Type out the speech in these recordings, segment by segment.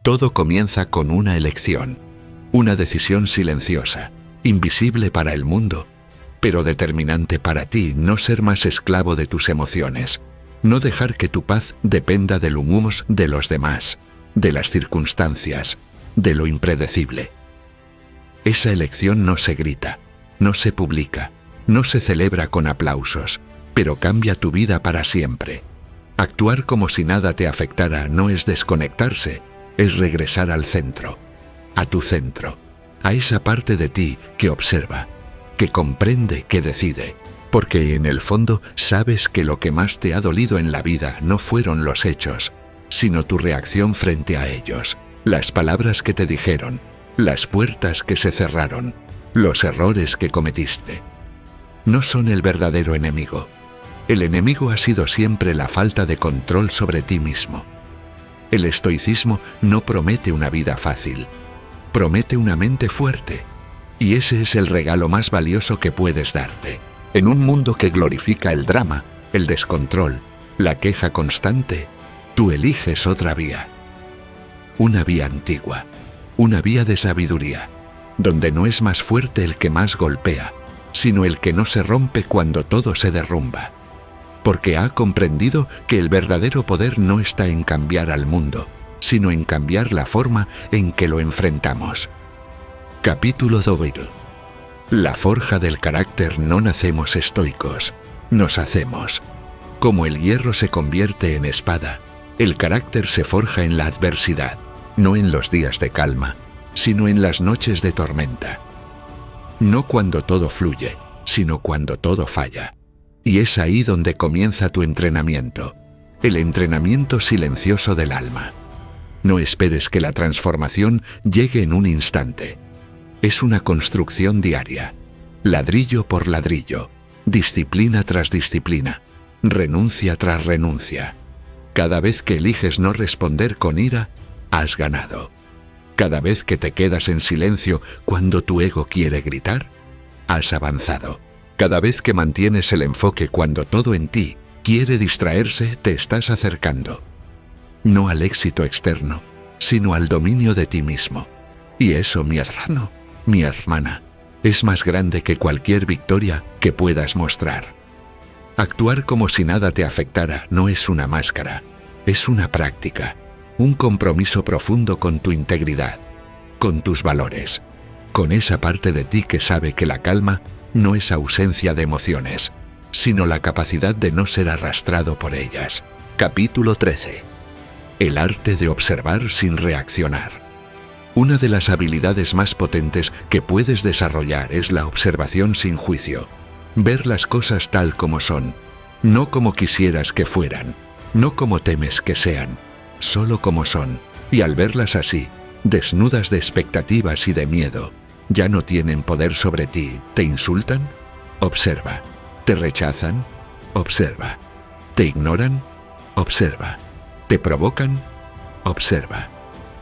Todo comienza con una elección, una decisión silenciosa, invisible para el mundo, pero determinante para ti. No ser más esclavo de tus emociones, no dejar que tu paz dependa del hummus de los demás, de las circunstancias, de lo impredecible. Esa elección no se grita, no se publica, no se celebra con aplausos, pero cambia tu vida para siempre. Actuar como si nada te afectara no es desconectarse, es regresar al centro, a tu centro, a esa parte de ti que observa, que comprende, que decide, porque en el fondo sabes que lo que más te ha dolido en la vida no fueron los hechos, sino tu reacción frente a ellos, las palabras que te dijeron, las puertas que se cerraron, los errores que cometiste. No son el verdadero enemigo. El enemigo ha sido siempre la falta de control sobre ti mismo. El estoicismo no promete una vida fácil, promete una mente fuerte, y ese es el regalo más valioso que puedes darte. En un mundo que glorifica el drama, el descontrol, la queja constante, tú eliges otra vía. Una vía antigua, una vía de sabiduría, donde no es más fuerte el que más golpea, sino el que no se rompe cuando todo se derrumba. Porque ha comprendido que el verdadero poder no está en cambiar al mundo, sino en cambiar la forma en que lo enfrentamos. Capítulo 2. La forja del carácter. No nacemos estoicos, nos hacemos. Como el hierro se convierte en espada, el carácter se forja en la adversidad, no en los días de calma, sino en las noches de tormenta. No cuando todo fluye, sino cuando todo falla. Y es ahí donde comienza tu entrenamiento, el entrenamiento silencioso del alma. No esperes que la transformación llegue en un instante. Es una construcción diaria, ladrillo por ladrillo, disciplina tras disciplina, renuncia tras renuncia. Cada vez que eliges no responder con ira, has ganado. Cada vez que te quedas en silencio cuando tu ego quiere gritar, has avanzado. Cada vez que mantienes el enfoque cuando todo en ti quiere distraerse, te estás acercando. No al éxito externo, sino al dominio de ti mismo. Y eso, mi hermano, mi hermana, es más grande que cualquier victoria que puedas mostrar. Actuar como si nada te afectara no es una máscara, es una práctica, un compromiso profundo con tu integridad, con tus valores, con esa parte de ti que sabe que la calma no es ausencia de emociones, sino la capacidad de no ser arrastrado por ellas. Capítulo 13. El arte de observar sin reaccionar. Una de las habilidades más potentes que puedes desarrollar es la observación sin juicio. Ver las cosas tal como son, no como quisieras que fueran, no como temes que sean, solo como son. Y al verlas así, desnudas de expectativas y de miedo, ya no tienen poder sobre ti. ¿Te insultan? Observa. ¿Te rechazan? Observa. ¿Te ignoran? Observa. ¿Te provocan? Observa.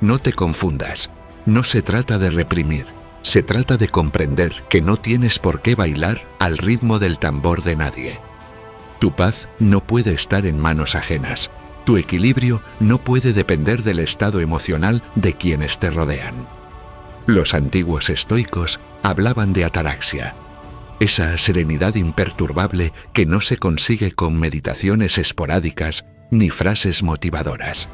No te confundas. No se trata de reprimir. Se trata de comprender que no tienes por qué bailar al ritmo del tambor de nadie. Tu paz no puede estar en manos ajenas. Tu equilibrio no puede depender del estado emocional de quienes te rodean. Los antiguos estoicos hablaban de ataraxia, esa serenidad imperturbable que no se consigue con meditaciones esporádicas ni frases motivadoras.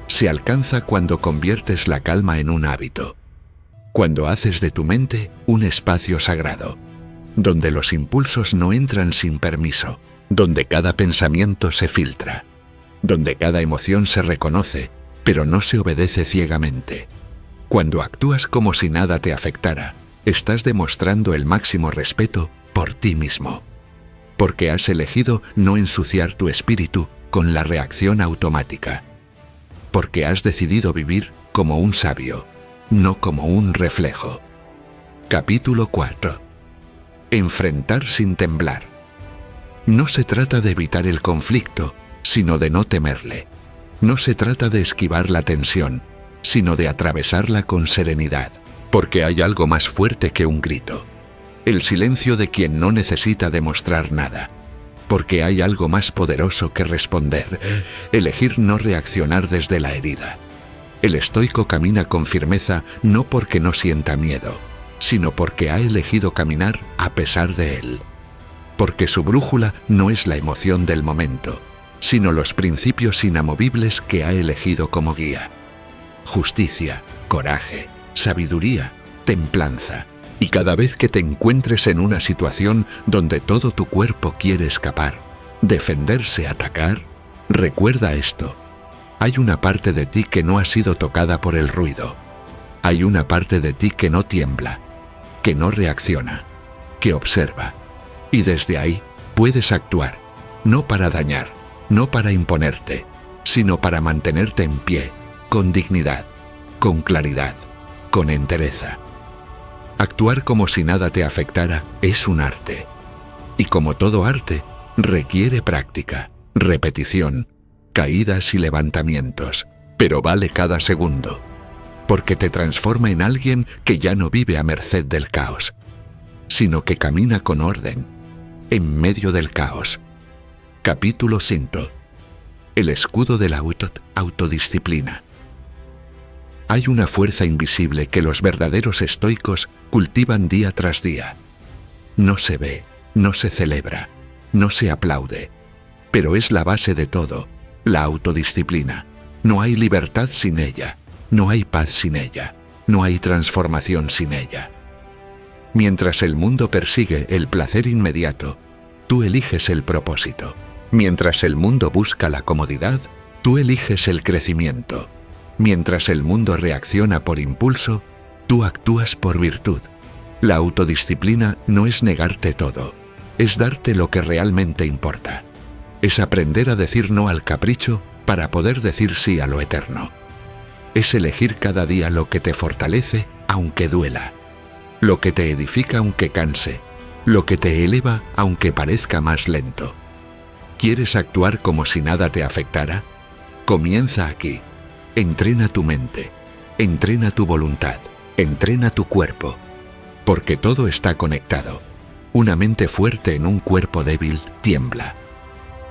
Se alcanza cuando conviertes la calma en un hábito, cuando haces de tu mente un espacio sagrado, donde los impulsos no entran sin permiso, donde cada pensamiento se filtra, donde cada emoción se reconoce, pero no se obedece ciegamente. Cuando actúas como si nada te afectara, estás demostrando el máximo respeto por ti mismo, porque has elegido no ensuciar tu espíritu con la reacción automática, porque has decidido vivir como un sabio, no como un reflejo. Capítulo 4. Enfrentar sin temblar. No se trata de evitar el conflicto, sino de no temerle. No se trata de esquivar la tensión, sino de atravesarla con serenidad, porque hay algo más fuerte que un grito, el silencio de quien no necesita demostrar nada, porque hay algo más poderoso que responder, elegir no reaccionar desde la herida, El estoico camina con firmeza no porque no sienta miedo, sino porque ha elegido caminar a pesar de él. Porque su brújula no es la emoción del momento, sino los principios inamovibles que ha elegido como guía. Justicia, coraje, sabiduría, templanza. Y cada vez que te encuentres en una situación donde todo tu cuerpo quiere escapar, defenderse, atacar, recuerda esto. Hay una parte de ti que no ha sido tocada por el ruido. Hay una parte de ti que no tiembla, que no reacciona, que observa. Y desde ahí puedes actuar, no para dañar, no para imponerte, sino para mantenerte en pie, con dignidad, con claridad, con entereza. Actuar como si nada te afectara es un arte. Y como todo arte, requiere práctica, repetición, caídas y levantamientos, pero vale cada segundo, porque te transforma en alguien que ya no vive a merced del caos, sino que camina con orden, en medio del caos. Capítulo 5. El escudo de la autodisciplina. Hay una fuerza invisible que los verdaderos estoicos cultivan día tras día. No se ve, no se celebra, no se aplaude, pero es la base de todo, la autodisciplina. No hay libertad sin ella, no hay paz sin ella, no hay transformación sin ella. Mientras el mundo persigue el placer inmediato, tú eliges el propósito. Mientras el mundo busca la comodidad, tú eliges el crecimiento. Mientras el mundo reacciona por impulso, tú actúas por virtud. La autodisciplina no es negarte todo, es darte lo que realmente importa. Es aprender a decir no al capricho para poder decir sí a lo eterno. Es elegir cada día lo que te fortalece aunque duela, lo que te edifica aunque canse, lo que te eleva aunque parezca más lento. ¿Quieres actuar como si nada te afectara? Comienza aquí. Entrena tu mente, entrena tu voluntad, entrena tu cuerpo, porque todo está conectado. Una mente fuerte en un cuerpo débil tiembla.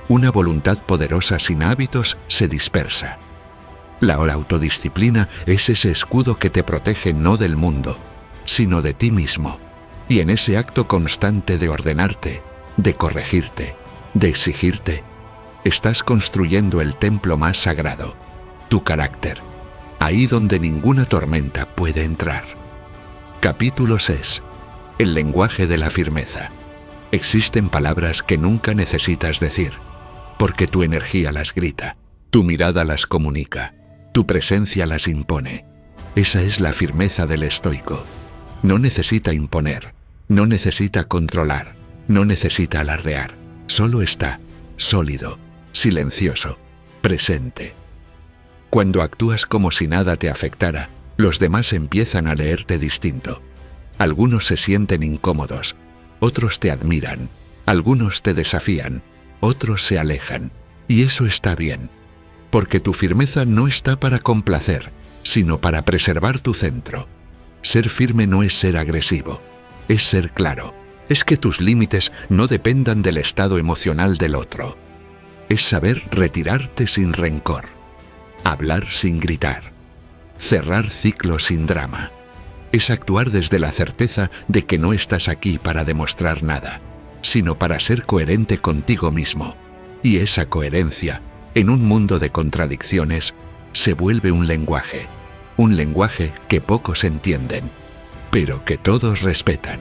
Una voluntad poderosa sin hábitos se dispersa. La autodisciplina es ese escudo que te protege no del mundo, sino de ti mismo. Y en ese acto constante de ordenarte, de corregirte, de exigirte, estás construyendo el templo más sagrado, tu carácter, ahí donde ninguna tormenta puede entrar. Capítulo 6. El lenguaje de la firmeza. Existen palabras que nunca necesitas decir, porque tu energía las grita, tu mirada las comunica, tu presencia las impone. Esa es la firmeza del estoico. No necesita imponer, no necesita controlar, no necesita alardear. Solo está, sólido, silencioso, presente. Cuando actúas como si nada te afectara, los demás empiezan a leerte distinto. Algunos se sienten incómodos, otros te admiran, algunos te desafían, otros se alejan. Y eso está bien, porque tu firmeza no está para complacer, sino para preservar tu centro. Ser firme no es ser agresivo, es ser claro. Es que tus límites no dependan del estado emocional del otro. Es saber retirarte sin rencor, hablar sin gritar, cerrar ciclos sin drama. Es actuar desde la certeza de que no estás aquí para demostrar nada, sino para ser coherente contigo mismo. Y esa coherencia, en un mundo de contradicciones, se vuelve un lenguaje que pocos entienden, pero que todos respetan.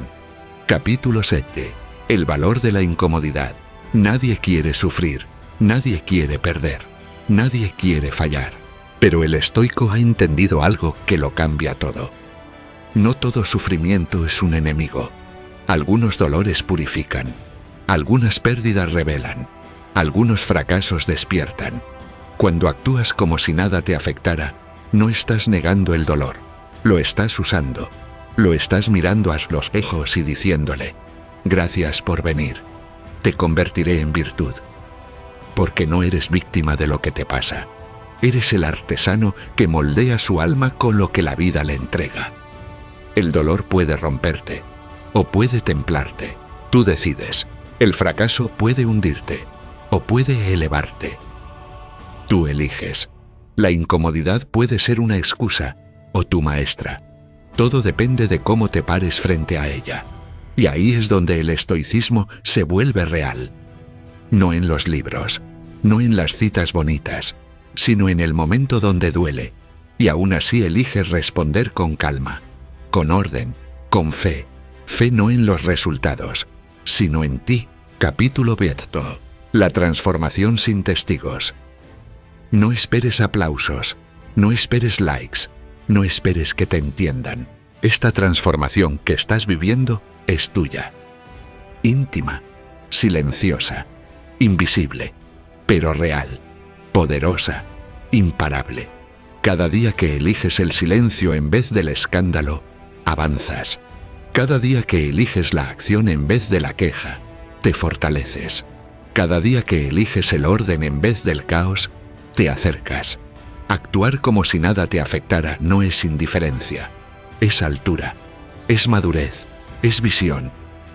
Capítulo 7. El valor de la incomodidad. Nadie quiere sufrir, nadie quiere perder, nadie quiere fallar. Pero el estoico ha entendido algo que lo cambia todo. No todo sufrimiento es un enemigo. Algunos dolores purifican, algunas pérdidas revelan, algunos fracasos despiertan. Cuando actúas como si nada te afectara, no estás negando el dolor, lo estás usando, lo estás mirando a los ojos y diciéndole: gracias por venir, te convertiré en virtud. Porque no eres víctima de lo que te pasa, eres el artesano que moldea su alma con lo que la vida le entrega. El dolor puede romperte o puede templarte, tú decides. El fracaso puede hundirte o puede elevarte. Tú eliges. La incomodidad puede ser una excusa o tu maestra. Todo depende de cómo te pares frente a ella. Y ahí es donde el estoicismo se vuelve real. No en los libros, no en las citas bonitas, sino en el momento donde duele, y aún así eliges responder con calma, con orden, con fe. Fe no en los resultados, sino en ti. Capítulo 20. La transformación sin testigos. No esperes aplausos, no esperes likes, no esperes que te entiendan. Esta transformación que estás viviendo es tuya. Íntima, silenciosa, invisible, pero real, poderosa, imparable. Cada día que eliges el silencio en vez del escándalo, avanzas. Cada día que eliges la acción en vez de la queja, te fortaleces. Cada día que eliges el orden en vez del caos, te acercas. Actuar como si nada te afectara no es indiferencia, es altura, es madurez, es visión.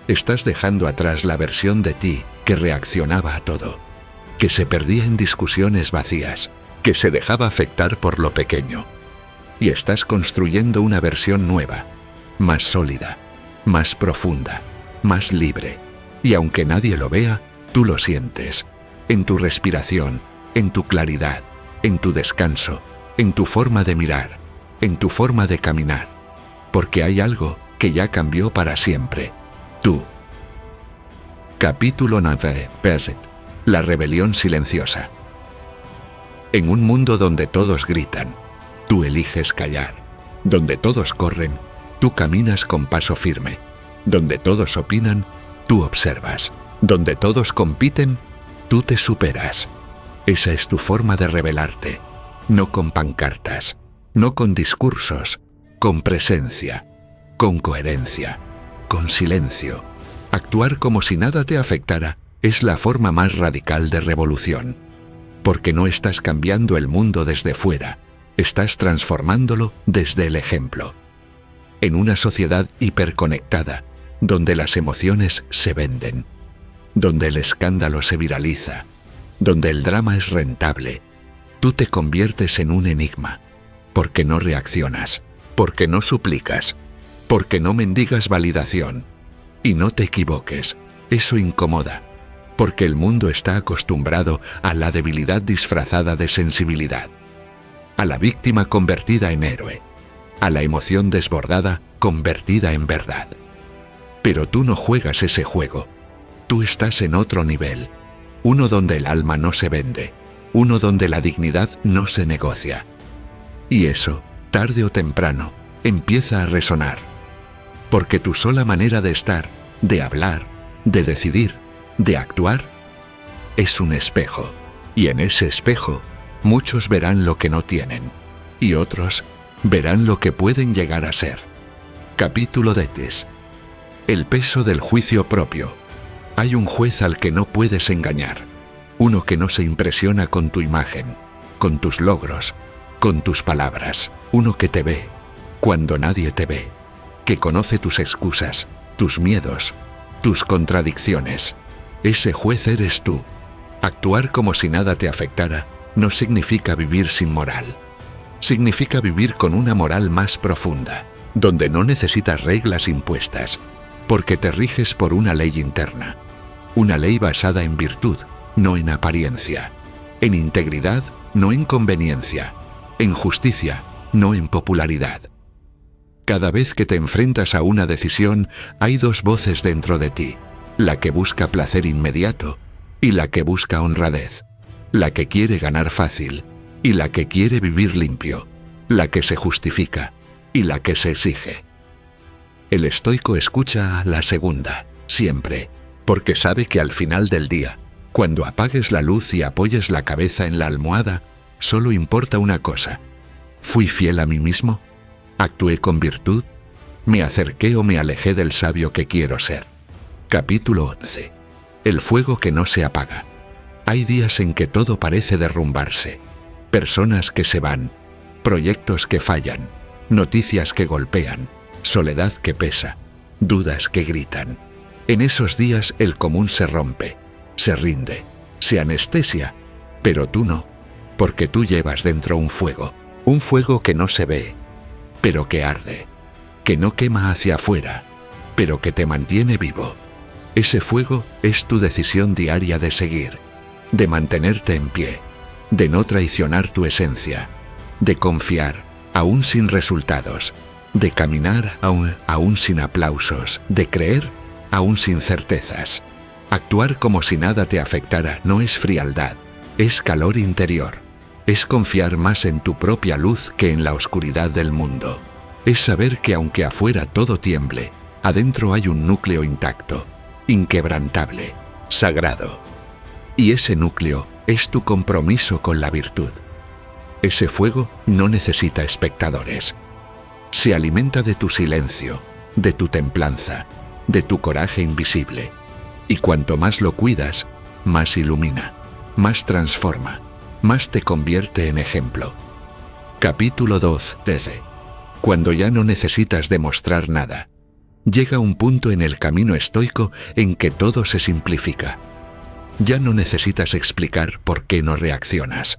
Estás dejando atrás la versión de ti que reaccionaba a todo, que se perdía en discusiones vacías, que se dejaba afectar por lo pequeño. Y estás construyendo una versión nueva, más sólida, más profunda, más libre. Y aunque nadie lo vea, tú lo sientes, en tu respiración, en tu claridad, en tu descanso, en tu forma de mirar, en tu forma de caminar, porque hay algo que ya cambió para siempre, tú. Capítulo 9. Peset. La rebelión silenciosa. En un mundo donde todos gritan, tú eliges callar. Donde todos corren, tú caminas con paso firme. Donde todos opinan, tú observas. Donde todos compiten, tú te superas. Esa es tu forma de rebelarte, no con pancartas, no con discursos, con presencia, con coherencia, con silencio. Actuar como si nada te afectara es la forma más radical de revolución, porque no estás cambiando el mundo desde fuera, estás transformándolo desde el ejemplo. En una sociedad hiperconectada, donde las emociones se venden, donde el escándalo se viraliza, donde el drama es rentable, tú te conviertes en un enigma, porque no reaccionas, porque no suplicas, porque no mendigas validación. Y no te equivoques, eso incomoda, porque el mundo está acostumbrado a la debilidad disfrazada de sensibilidad, a la víctima convertida en héroe, a la emoción desbordada convertida en verdad. Pero tú no juegas ese juego, tú estás en otro nivel, uno donde el alma no se vende, uno donde la dignidad no se negocia. Y eso, tarde o temprano, empieza a resonar. Porque tu sola manera de estar, de hablar, de decidir, de actuar, es un espejo. Y en ese espejo, muchos verán lo que no tienen, y otros verán lo que pueden llegar a ser. Capítulo 10. El peso del juicio propio. Hay un juez al que no puedes engañar, uno que no se impresiona con tu imagen, con tus logros, con tus palabras, uno que te ve cuando nadie te ve, que conoce tus excusas, tus miedos, tus contradicciones. Ese juez eres tú. Actuar como si nada te afectara no significa vivir sin moral. Significa vivir con una moral más profunda, donde no necesitas reglas impuestas, porque te riges por una ley interna. Una ley basada en virtud, no en apariencia. En integridad, no en conveniencia. En justicia, no en popularidad. Cada vez que te enfrentas a una decisión, hay dos voces dentro de ti. La que busca placer inmediato y la que busca honradez. La que quiere ganar fácil y la que quiere vivir limpio. La que se justifica y la que se exige. El estoico escucha a la segunda, siempre, porque sabe que al final del día, cuando apagues la luz y apoyes la cabeza en la almohada, solo importa una cosa. ¿Fui fiel a mí mismo? ¿Actué con virtud? ¿Me acerqué o me alejé del sabio que quiero ser? Capítulo 11. El fuego que no se apaga. Hay días en que todo parece derrumbarse. Personas que se van, proyectos que fallan, noticias que golpean, soledad que pesa, dudas que gritan. En esos días el común se rompe, se rinde, se anestesia, pero tú no. porque tú llevas dentro un fuego que no se ve, pero que arde, que no quema hacia afuera, pero que te mantiene vivo. Ese fuego es tu decisión diaria de seguir, de mantenerte en pie, de no traicionar tu esencia, de confiar, aún sin resultados, de caminar aún sin aplausos, de creer aún sin certezas. Actuar como si nada te afectara no es frialdad, es calor interior. Es confiar más en tu propia luz que en la oscuridad del mundo. Es saber que aunque afuera todo tiemble, adentro hay un núcleo intacto, inquebrantable, sagrado. Y ese núcleo es tu compromiso con la virtud. Ese fuego no necesita espectadores. Se alimenta de tu silencio, de tu templanza, de tu coraje invisible. Y cuanto más lo cuidas, más ilumina, más transforma, más te convierte en ejemplo. Capítulo 13. Cuando ya no necesitas demostrar nada, llega un punto en el camino estoico en que todo se simplifica. Ya no necesitas explicar por qué no reaccionas,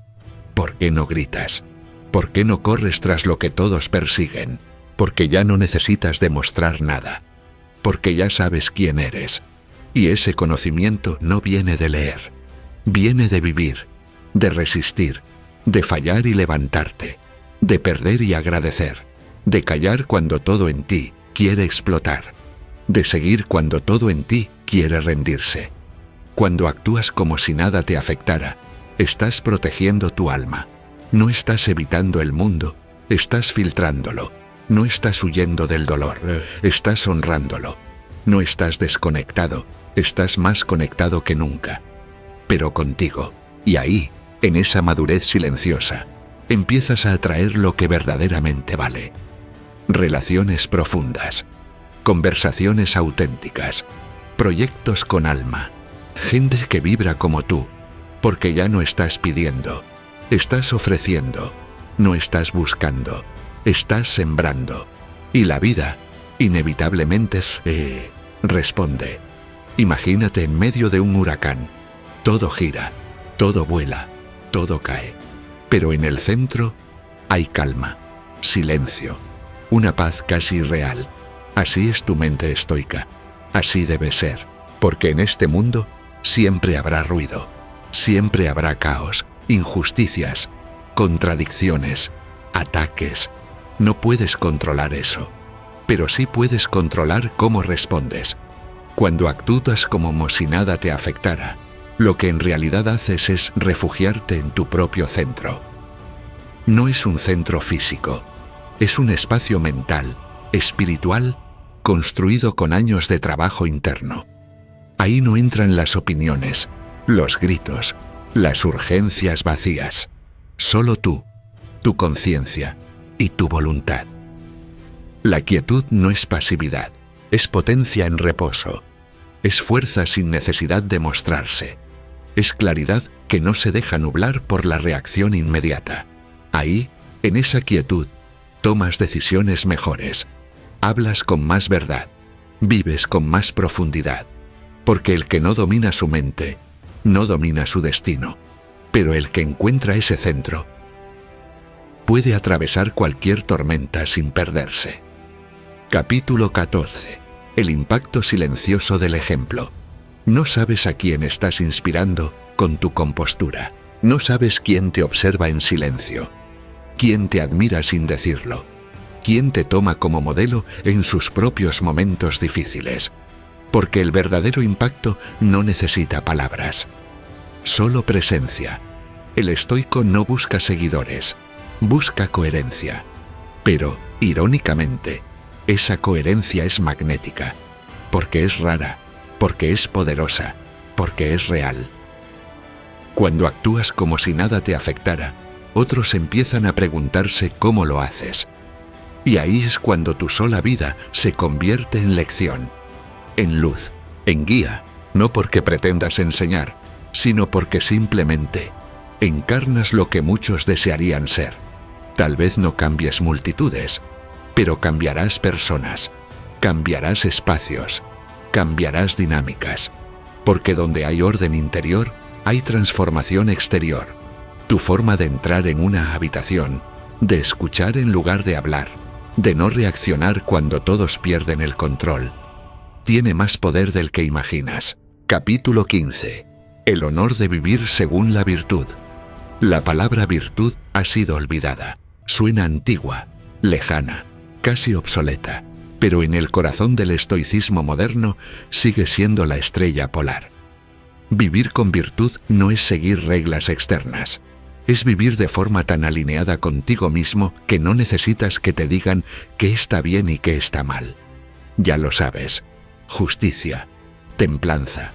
por qué no gritas, por qué no corres tras lo que todos persiguen, porque ya no necesitas demostrar nada, porque ya sabes quién eres. Y ese conocimiento no viene de leer, viene de vivir, de resistir, de fallar y levantarte, de perder y agradecer, de callar cuando todo en ti quiere explotar, de seguir cuando todo en ti quiere rendirse. Cuando actúas como si nada te afectara, estás protegiendo tu alma. No estás evitando el mundo, estás filtrándolo. No estás huyendo del dolor, estás honrándolo. No estás desconectado, estás más conectado que nunca. Pero contigo, y ahí, en esa madurez silenciosa, empiezas a atraer lo que verdaderamente vale. Relaciones profundas, conversaciones auténticas, proyectos con alma, gente que vibra como tú, porque ya no estás pidiendo, estás ofreciendo, no estás buscando, estás sembrando. Y la vida, inevitablemente, responde. Imagínate en medio de un huracán. Todo gira, todo vuela, todo cae. Pero en el centro hay calma, silencio, una paz casi irreal. Así es tu mente estoica. Así debe ser. Porque en este mundo siempre habrá ruido, siempre habrá caos, injusticias, contradicciones, ataques. No puedes controlar eso, pero sí puedes controlar cómo respondes. Cuando actúas como si nada te afectara, lo que en realidad haces es refugiarte en tu propio centro. No es un centro físico, es un espacio mental, espiritual, construido con años de trabajo interno. Ahí no entran las opiniones, los gritos, las urgencias vacías. Solo tú, tu conciencia y tu voluntad. La quietud no es pasividad, es potencia en reposo, es fuerza sin necesidad de mostrarse, es claridad que no se deja nublar por la reacción inmediata. Ahí, en esa quietud, tomas decisiones mejores, hablas con más verdad, vives con más profundidad, porque el que no domina su mente, no domina su destino, pero el que encuentra ese centro, puede atravesar cualquier tormenta sin perderse. Capítulo 14. El impacto silencioso del ejemplo. No sabes a quién estás inspirando con tu compostura. No sabes quién te observa en silencio, quién te admira sin decirlo, quién te toma como modelo en sus propios momentos difíciles. Porque el verdadero impacto no necesita palabras, solo presencia. El estoico no busca seguidores, busca coherencia. Pero, irónicamente, esa coherencia es magnética, porque es rara, porque es poderosa, porque es real. Cuando actúas como si nada te afectara, otros empiezan a preguntarse cómo lo haces. Y ahí es cuando tu sola vida se convierte en lección, en luz, en guía, no porque pretendas enseñar, sino porque simplemente encarnas lo que muchos desearían ser. Tal vez no cambies multitudes, pero cambiarás personas, cambiarás espacios, cambiarás dinámicas, porque donde hay orden interior, hay transformación exterior. Tu forma de entrar en una habitación, de escuchar en lugar de hablar, de no reaccionar cuando todos pierden el control, tiene más poder del que imaginas. Capítulo 15. El honor de vivir según la virtud. La palabra virtud ha sido olvidada. Suena antigua, lejana, casi obsoleta, pero en el corazón del estoicismo moderno sigue siendo la estrella polar. Vivir con virtud no es seguir reglas externas. Es vivir de forma tan alineada contigo mismo que no necesitas que te digan qué está bien y qué está mal. Ya lo sabes. Justicia, templanza,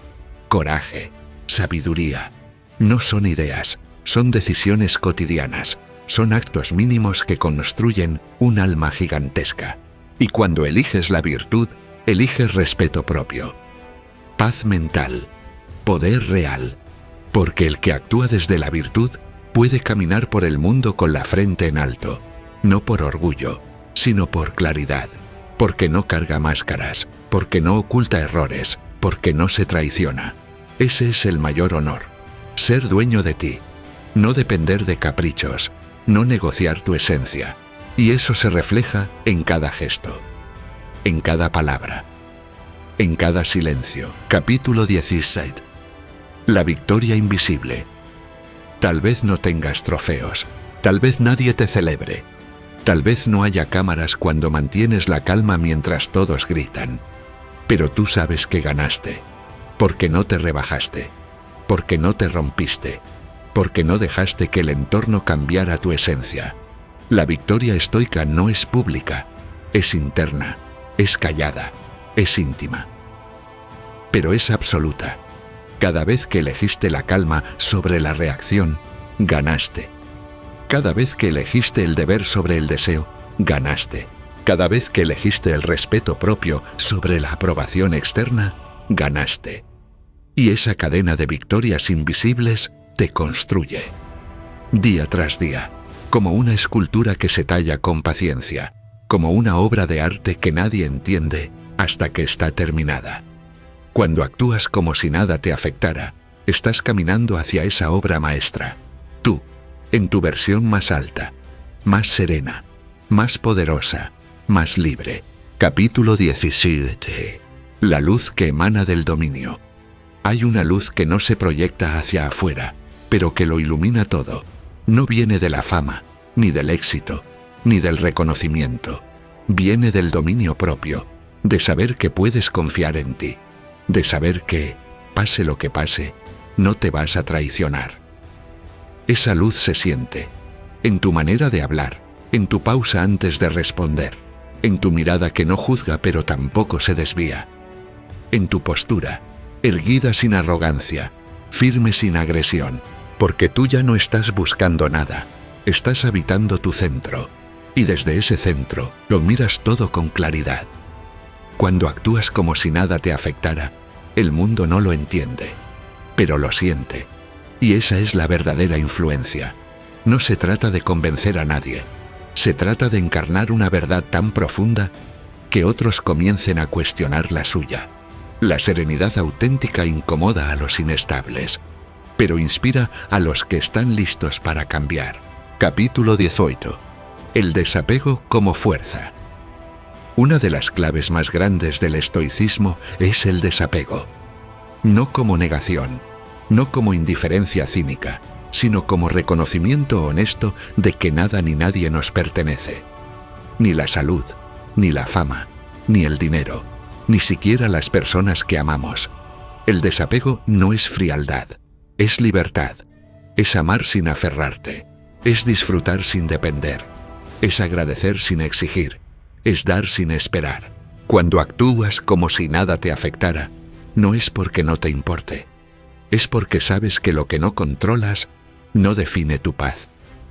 coraje, sabiduría. No son ideas, son decisiones cotidianas. Son actos mínimos que construyen un alma gigantesca. Y cuando eliges la virtud, eliges respeto propio, paz mental, poder real, porque el que actúa desde la virtud puede caminar por el mundo con la frente en alto, no por orgullo, sino por claridad, porque no carga máscaras, porque no oculta errores, porque no se traiciona. Ese es el mayor honor, ser dueño de ti, no depender de caprichos, no negociar tu esencia, y eso se refleja en cada gesto, en cada palabra, en cada silencio. Capítulo 16. La victoria invisible. Tal vez no tengas trofeos, tal vez nadie te celebre, tal vez no haya cámaras cuando mantienes la calma mientras todos gritan, pero tú sabes que ganaste, porque no te rebajaste, porque no te rompiste, porque no dejaste que el entorno cambiara tu esencia. La victoria estoica no es pública, es interna, es callada, es íntima. Pero es absoluta. Cada vez que elegiste la calma sobre la reacción, ganaste. Cada vez que elegiste el deber sobre el deseo, ganaste. Cada vez que elegiste el respeto propio sobre la aprobación externa, ganaste. Y esa cadena de victorias invisibles te construye, día tras día, como una escultura que se talla con paciencia, como una obra de arte que nadie entiende hasta que está terminada. Cuando actúas como si nada te afectara, estás caminando hacia esa obra maestra, tú, en tu versión más alta, más serena, más poderosa, más libre. Capítulo 17. La luz que emana del dominio. Hay una luz que no se proyecta hacia afuera, pero que lo ilumina todo. No viene de la fama, ni del éxito, ni del reconocimiento. Viene del dominio propio, de saber que puedes confiar en ti, de saber que, pase lo que pase, no te vas a traicionar. Esa luz se siente, en tu manera de hablar, en tu pausa antes de responder, en tu mirada que no juzga pero tampoco se desvía, en tu postura, erguida sin arrogancia, firme sin agresión, porque tú ya no estás buscando nada, estás habitando tu centro, y desde ese centro lo miras todo con claridad. Cuando actúas como si nada te afectara, el mundo no lo entiende, pero lo siente, y esa es la verdadera influencia. No se trata de convencer a nadie, se trata de encarnar una verdad tan profunda que otros comiencen a cuestionar la suya. La serenidad auténtica incomoda a los inestables, pero inspira a los que están listos para cambiar. Capítulo 18. El desapego como fuerza. Una de las claves más grandes del estoicismo es el desapego. No como negación, no como indiferencia cínica, sino como reconocimiento honesto de que nada ni nadie nos pertenece. Ni la salud, ni la fama, ni el dinero, ni siquiera las personas que amamos. El desapego no es frialdad, es libertad, es amar sin aferrarte, es disfrutar sin depender, es agradecer sin exigir, es dar sin esperar. Cuando actúas como si nada te afectara, no es porque no te importe, es porque sabes que lo que no controlas no define tu paz,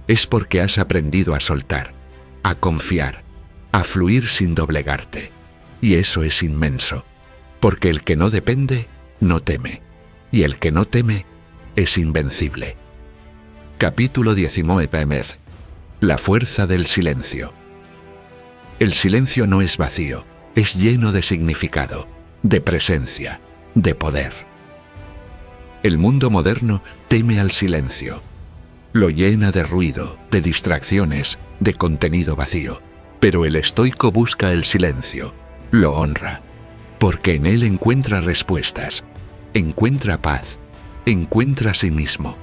es porque has aprendido a soltar, a confiar, a fluir sin doblegarte. Y eso es inmenso, porque el que no depende, no teme, y el que no teme, es invencible. Capítulo 19. La fuerza del silencio. El silencio no es vacío, es lleno de significado, de presencia, de poder. El mundo moderno teme al silencio. Lo llena de ruido, de distracciones, de contenido vacío. Pero el estoico busca el silencio, lo honra, porque en él encuentra respuestas, encuentra paz, encuentra a sí mismo.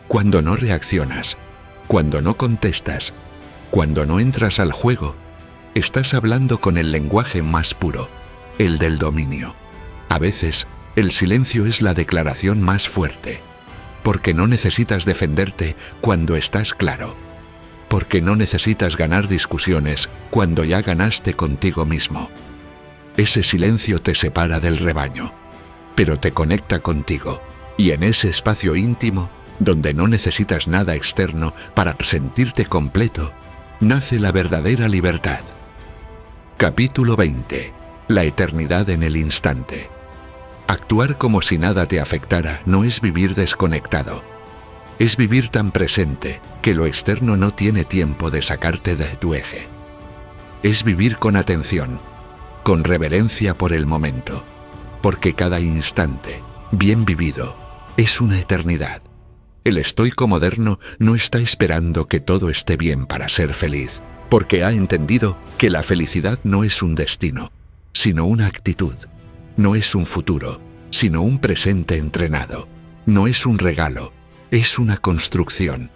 Cuando no reaccionas, cuando no contestas, cuando no entras al juego, estás hablando con el lenguaje más puro, el del dominio. A veces, el silencio es la declaración más fuerte, porque no necesitas defenderte cuando estás claro, porque no necesitas ganar discusiones cuando ya ganaste contigo mismo. Ese silencio te separa del rebaño, pero te conecta contigo, y en ese espacio íntimo, donde no necesitas nada externo para sentirte completo, nace la verdadera libertad. Capítulo 20. La eternidad en el instante. Actuar como si nada te afectara no es vivir desconectado. Es vivir tan presente que lo externo no tiene tiempo de sacarte de tu eje. Es vivir con atención, con reverencia por el momento, porque cada instante, bien vivido, es una eternidad. El estoico moderno no está esperando que todo esté bien para ser feliz, porque ha entendido que la felicidad no es un destino, sino una actitud. No es un futuro, sino un presente entrenado. No es un regalo, es una construcción.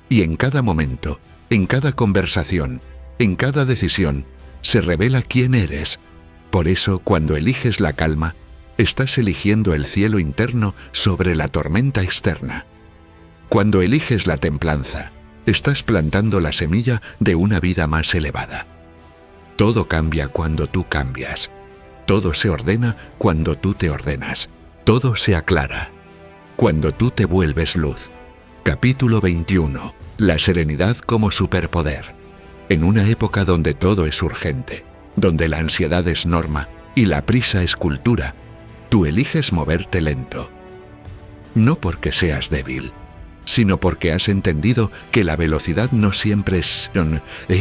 Y en cada momento, en cada conversación, en cada decisión, se revela quién eres. Por eso, cuando eliges la calma, estás eligiendo el cielo interno sobre la tormenta externa. Cuando eliges la templanza, estás plantando la semilla de una vida más elevada. Todo cambia cuando tú cambias. Todo se ordena cuando tú te ordenas. Todo se aclara cuando tú te vuelves luz. Capítulo 21. La serenidad como superpoder. En una época donde todo es urgente, donde la ansiedad es norma y la prisa es cultura, tú eliges moverte lento. No porque seas débil, sino porque has entendido que la velocidad no siempre es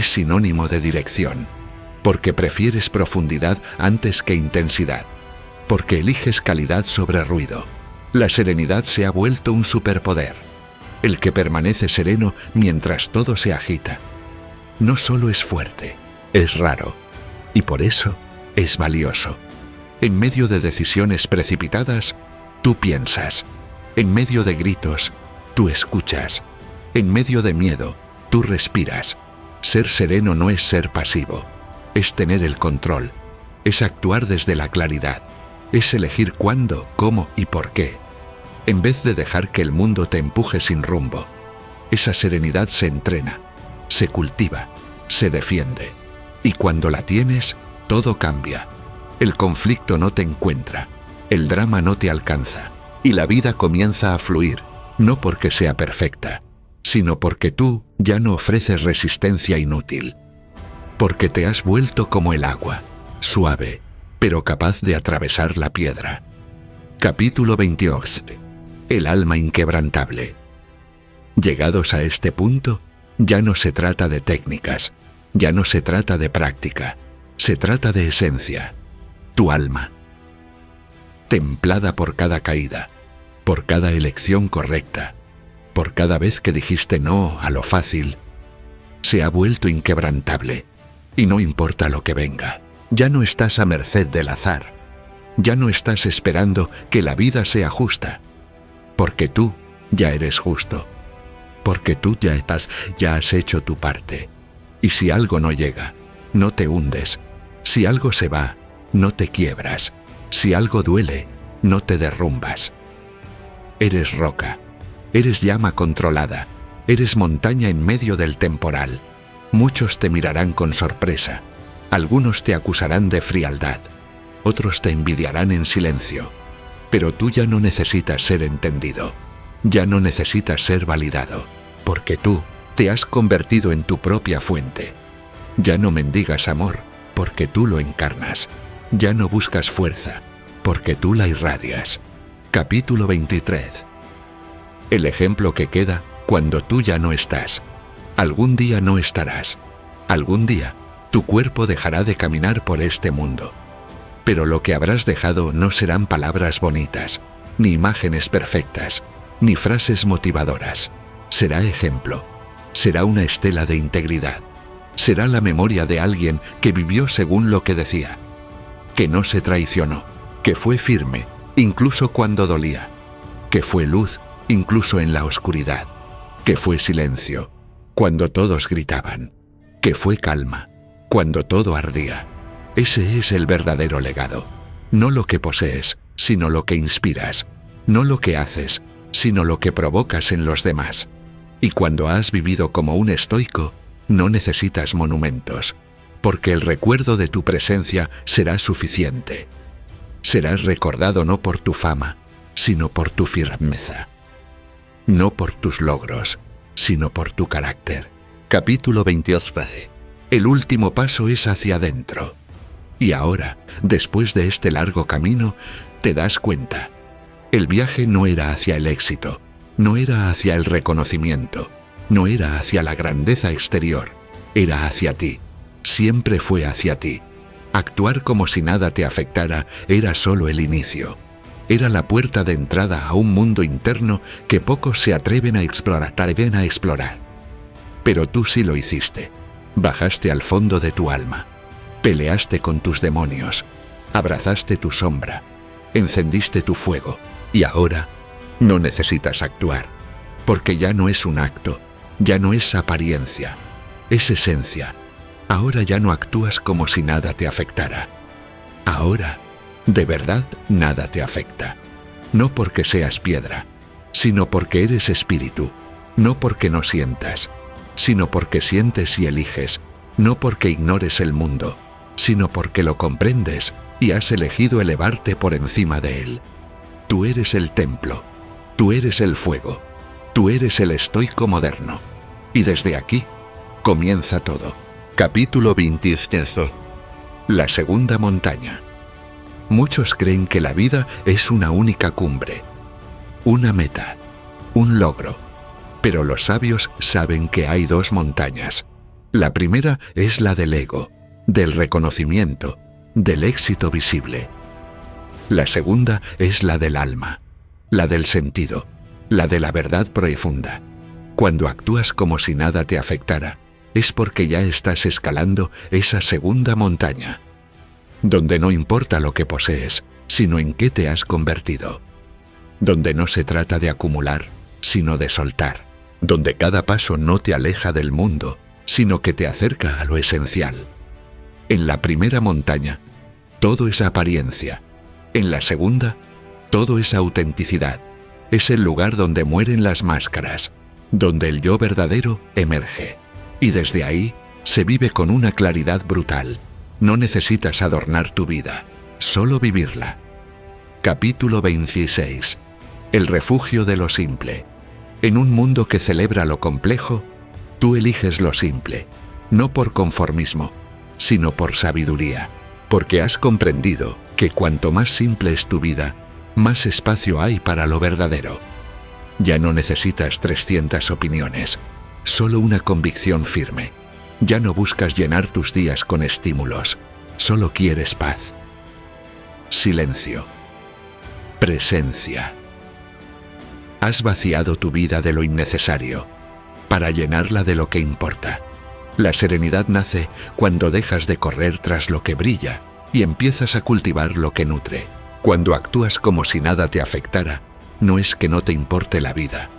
sinónimo de dirección, porque prefieres profundidad antes que intensidad, porque eliges calidad sobre ruido. La serenidad se ha vuelto un superpoder, el que permanece sereno mientras todo se agita. No solo es fuerte, es raro, y por eso es valioso. En medio de decisiones precipitadas, tú piensas. En medio de gritos, tú escuchas. En medio de miedo, tú respiras. Ser sereno no es ser pasivo, es tener el control, es actuar desde la claridad, es elegir cuándo, cómo y por qué, en vez de dejar que el mundo te empuje sin rumbo. Esa serenidad se entrena, se cultiva, se defiende, y cuando la tienes, todo cambia. El conflicto no te encuentra, el drama no te alcanza, y la vida comienza a fluir, no porque sea perfecta, sino porque tú ya no ofreces resistencia inútil, porque te has vuelto como el agua, suave, pero capaz de atravesar la piedra. Capítulo 22. El alma inquebrantable. Llegados a este punto, ya no se trata de técnicas, ya no se trata de práctica, se trata de esencia, tu alma. Templada por cada caída, por cada elección correcta, por cada vez que dijiste no a lo fácil, se ha vuelto inquebrantable, y no importa lo que venga. Ya no estás a merced del azar, ya no estás esperando que la vida sea justa, porque tú ya eres justo, porque tú ya has hecho tu parte. Y si algo no llega, no te hundes. Si algo se va, no te quiebras. Si algo duele, no te derrumbas. Eres roca, eres llama controlada, eres montaña en medio del temporal. Muchos te mirarán con sorpresa, algunos te acusarán de frialdad, otros te envidiarán en silencio. Pero tú ya no necesitas ser entendido, ya no necesitas ser validado, porque tú te has convertido en tu propia fuente. Ya no mendigas amor, porque tú lo encarnas. Ya no buscas fuerza, porque tú la irradias. Capítulo 23. El ejemplo que queda cuando tú ya no estás. Algún día no estarás. Algún día tu cuerpo dejará de caminar por este mundo. Pero lo que habrás dejado no serán palabras bonitas, ni imágenes perfectas, ni frases motivadoras. Será ejemplo. Será una estela de integridad. Será la memoria de alguien que vivió según lo que decía, que no se traicionó, que fue firme, incluso cuando dolía, que fue luz, incluso en la oscuridad, que fue silencio, cuando todos gritaban, que fue calma, cuando todo ardía. Ese es el verdadero legado. No lo que posees, sino lo que inspiras. No lo que haces, sino lo que provocas en los demás. Y cuando has vivido como un estoico, no necesitas monumentos, porque el recuerdo de tu presencia será suficiente. Serás recordado no por tu fama, sino por tu firmeza. No por tus logros, sino por tu carácter. Capítulo 22. El último paso es hacia adentro. Y ahora, después de este largo camino, te das cuenta. El viaje no era hacia el éxito, no era hacia el reconocimiento, no era hacia la grandeza exterior, era hacia ti. Siempre fue hacia ti. Actuar como si nada te afectara era solo el inicio. Era la puerta de entrada a un mundo interno que pocos se atreven a explorar. Pero tú sí lo hiciste. Bajaste al fondo de tu alma. Peleaste con tus demonios. Abrazaste tu sombra. Encendiste tu fuego. Y ahora no necesitas actuar. Porque ya no es un acto. Ya no es apariencia. Es esencia. Ahora ya no actúas como si nada te afectara. Ahora, de verdad, nada te afecta. No porque seas piedra, sino porque eres espíritu. No porque no sientas, sino porque sientes y eliges. No porque ignores el mundo, sino porque lo comprendes y has elegido elevarte por encima de él. Tú eres el templo. Tú eres el fuego. Tú eres el estoico moderno. Y desde aquí comienza todo. Capítulo 23. La segunda montaña. Muchos creen que la vida es una única cumbre, una meta, un logro. Pero los sabios saben que hay dos montañas. La primera es la del ego, del reconocimiento, del éxito visible. La segunda es la del alma, la del sentido, la de la verdad profunda. Cuando actúas como si nada te afectara, es porque ya estás escalando esa segunda montaña, donde no importa lo que posees, sino en qué te has convertido, donde no se trata de acumular, sino de soltar, donde cada paso no te aleja del mundo, sino que te acerca a lo esencial. En la primera montaña, todo es apariencia. En la segunda, todo es autenticidad. Es el lugar donde mueren las máscaras, donde el yo verdadero emerge. Y desde ahí se vive con una claridad brutal. No necesitas adornar tu vida, solo vivirla. Capítulo 26. El refugio de lo simple. En un mundo que celebra lo complejo, tú eliges lo simple, no por conformismo, sino por sabiduría, porque has comprendido que cuanto más simple es tu vida, más espacio hay para lo verdadero. Ya no necesitas 300 opiniones, solo una convicción firme. Ya no buscas llenar tus días con estímulos, solo quieres paz. Silencio. Presencia. Has vaciado tu vida de lo innecesario, para llenarla de lo que importa. La serenidad nace cuando dejas de correr tras lo que brilla y empiezas a cultivar lo que nutre. Cuando actúas como si nada te afectara, no es que no te importe la vida,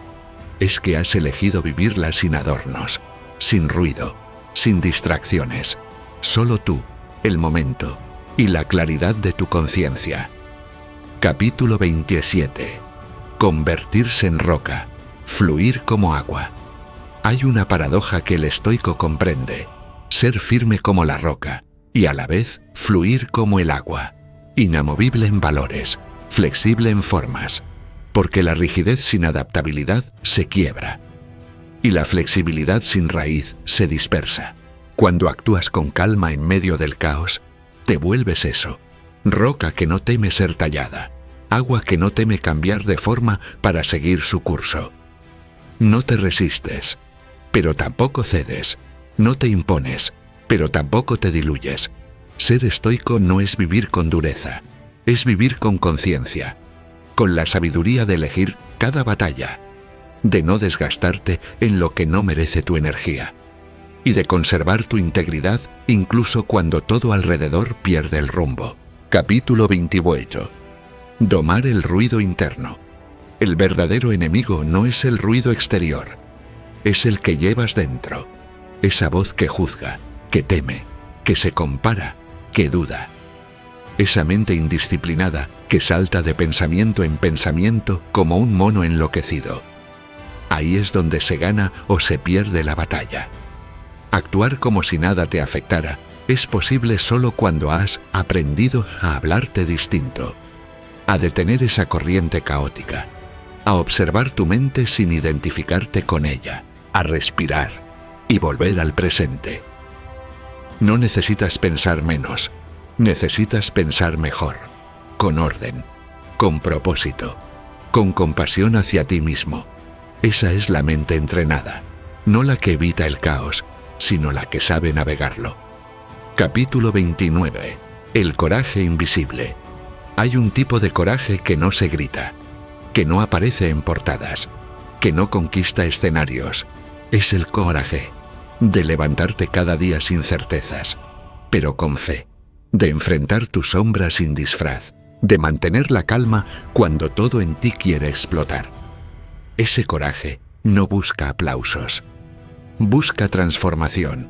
es que has elegido vivirla sin adornos, sin ruido, sin distracciones. Solo tú, el momento y la claridad de tu conciencia. Capítulo 27. Convertirse en roca, fluir como agua. Hay una paradoja que el estoico comprende: ser firme como la roca y a la vez fluir como el agua, inamovible en valores, flexible en formas, porque la rigidez sin adaptabilidad se quiebra y la flexibilidad sin raíz se dispersa. Cuando actúas con calma en medio del caos, te vuelves eso: roca que no teme ser tallada, agua que no teme cambiar de forma para seguir su curso. No te resistes, pero tampoco cedes. No te impones, pero tampoco te diluyes. Ser estoico no es vivir con dureza, es vivir con conciencia, con la sabiduría de elegir cada batalla, de no desgastarte en lo que no merece tu energía, y de conservar tu integridad incluso cuando todo alrededor pierde el rumbo. Capítulo 28. Domar el ruido interno. El verdadero enemigo no es el ruido exterior, es el que llevas dentro, esa voz que juzga, que teme, que se compara, que duda. Esa mente indisciplinada que salta de pensamiento en pensamiento como un mono enloquecido. Ahí es donde se gana o se pierde la batalla. Actuar como si nada te afectara es posible solo cuando has aprendido a hablarte distinto, a detener esa corriente caótica, a observar tu mente sin identificarte con ella, a respirar y volver al presente. No necesitas pensar menos, necesitas pensar mejor, con orden, con propósito, con compasión hacia ti mismo. Esa es la mente entrenada, no la que evita el caos, sino la que sabe navegarlo. Capítulo 29. El coraje invisible. Hay un tipo de coraje que no se grita, que no aparece en portadas, que no conquista escenarios. Es el coraje de levantarte cada día sin certezas, pero con fe, de enfrentar tu sombra sin disfraz, de mantener la calma cuando todo en ti quiere explotar. Ese coraje no busca aplausos, busca transformación,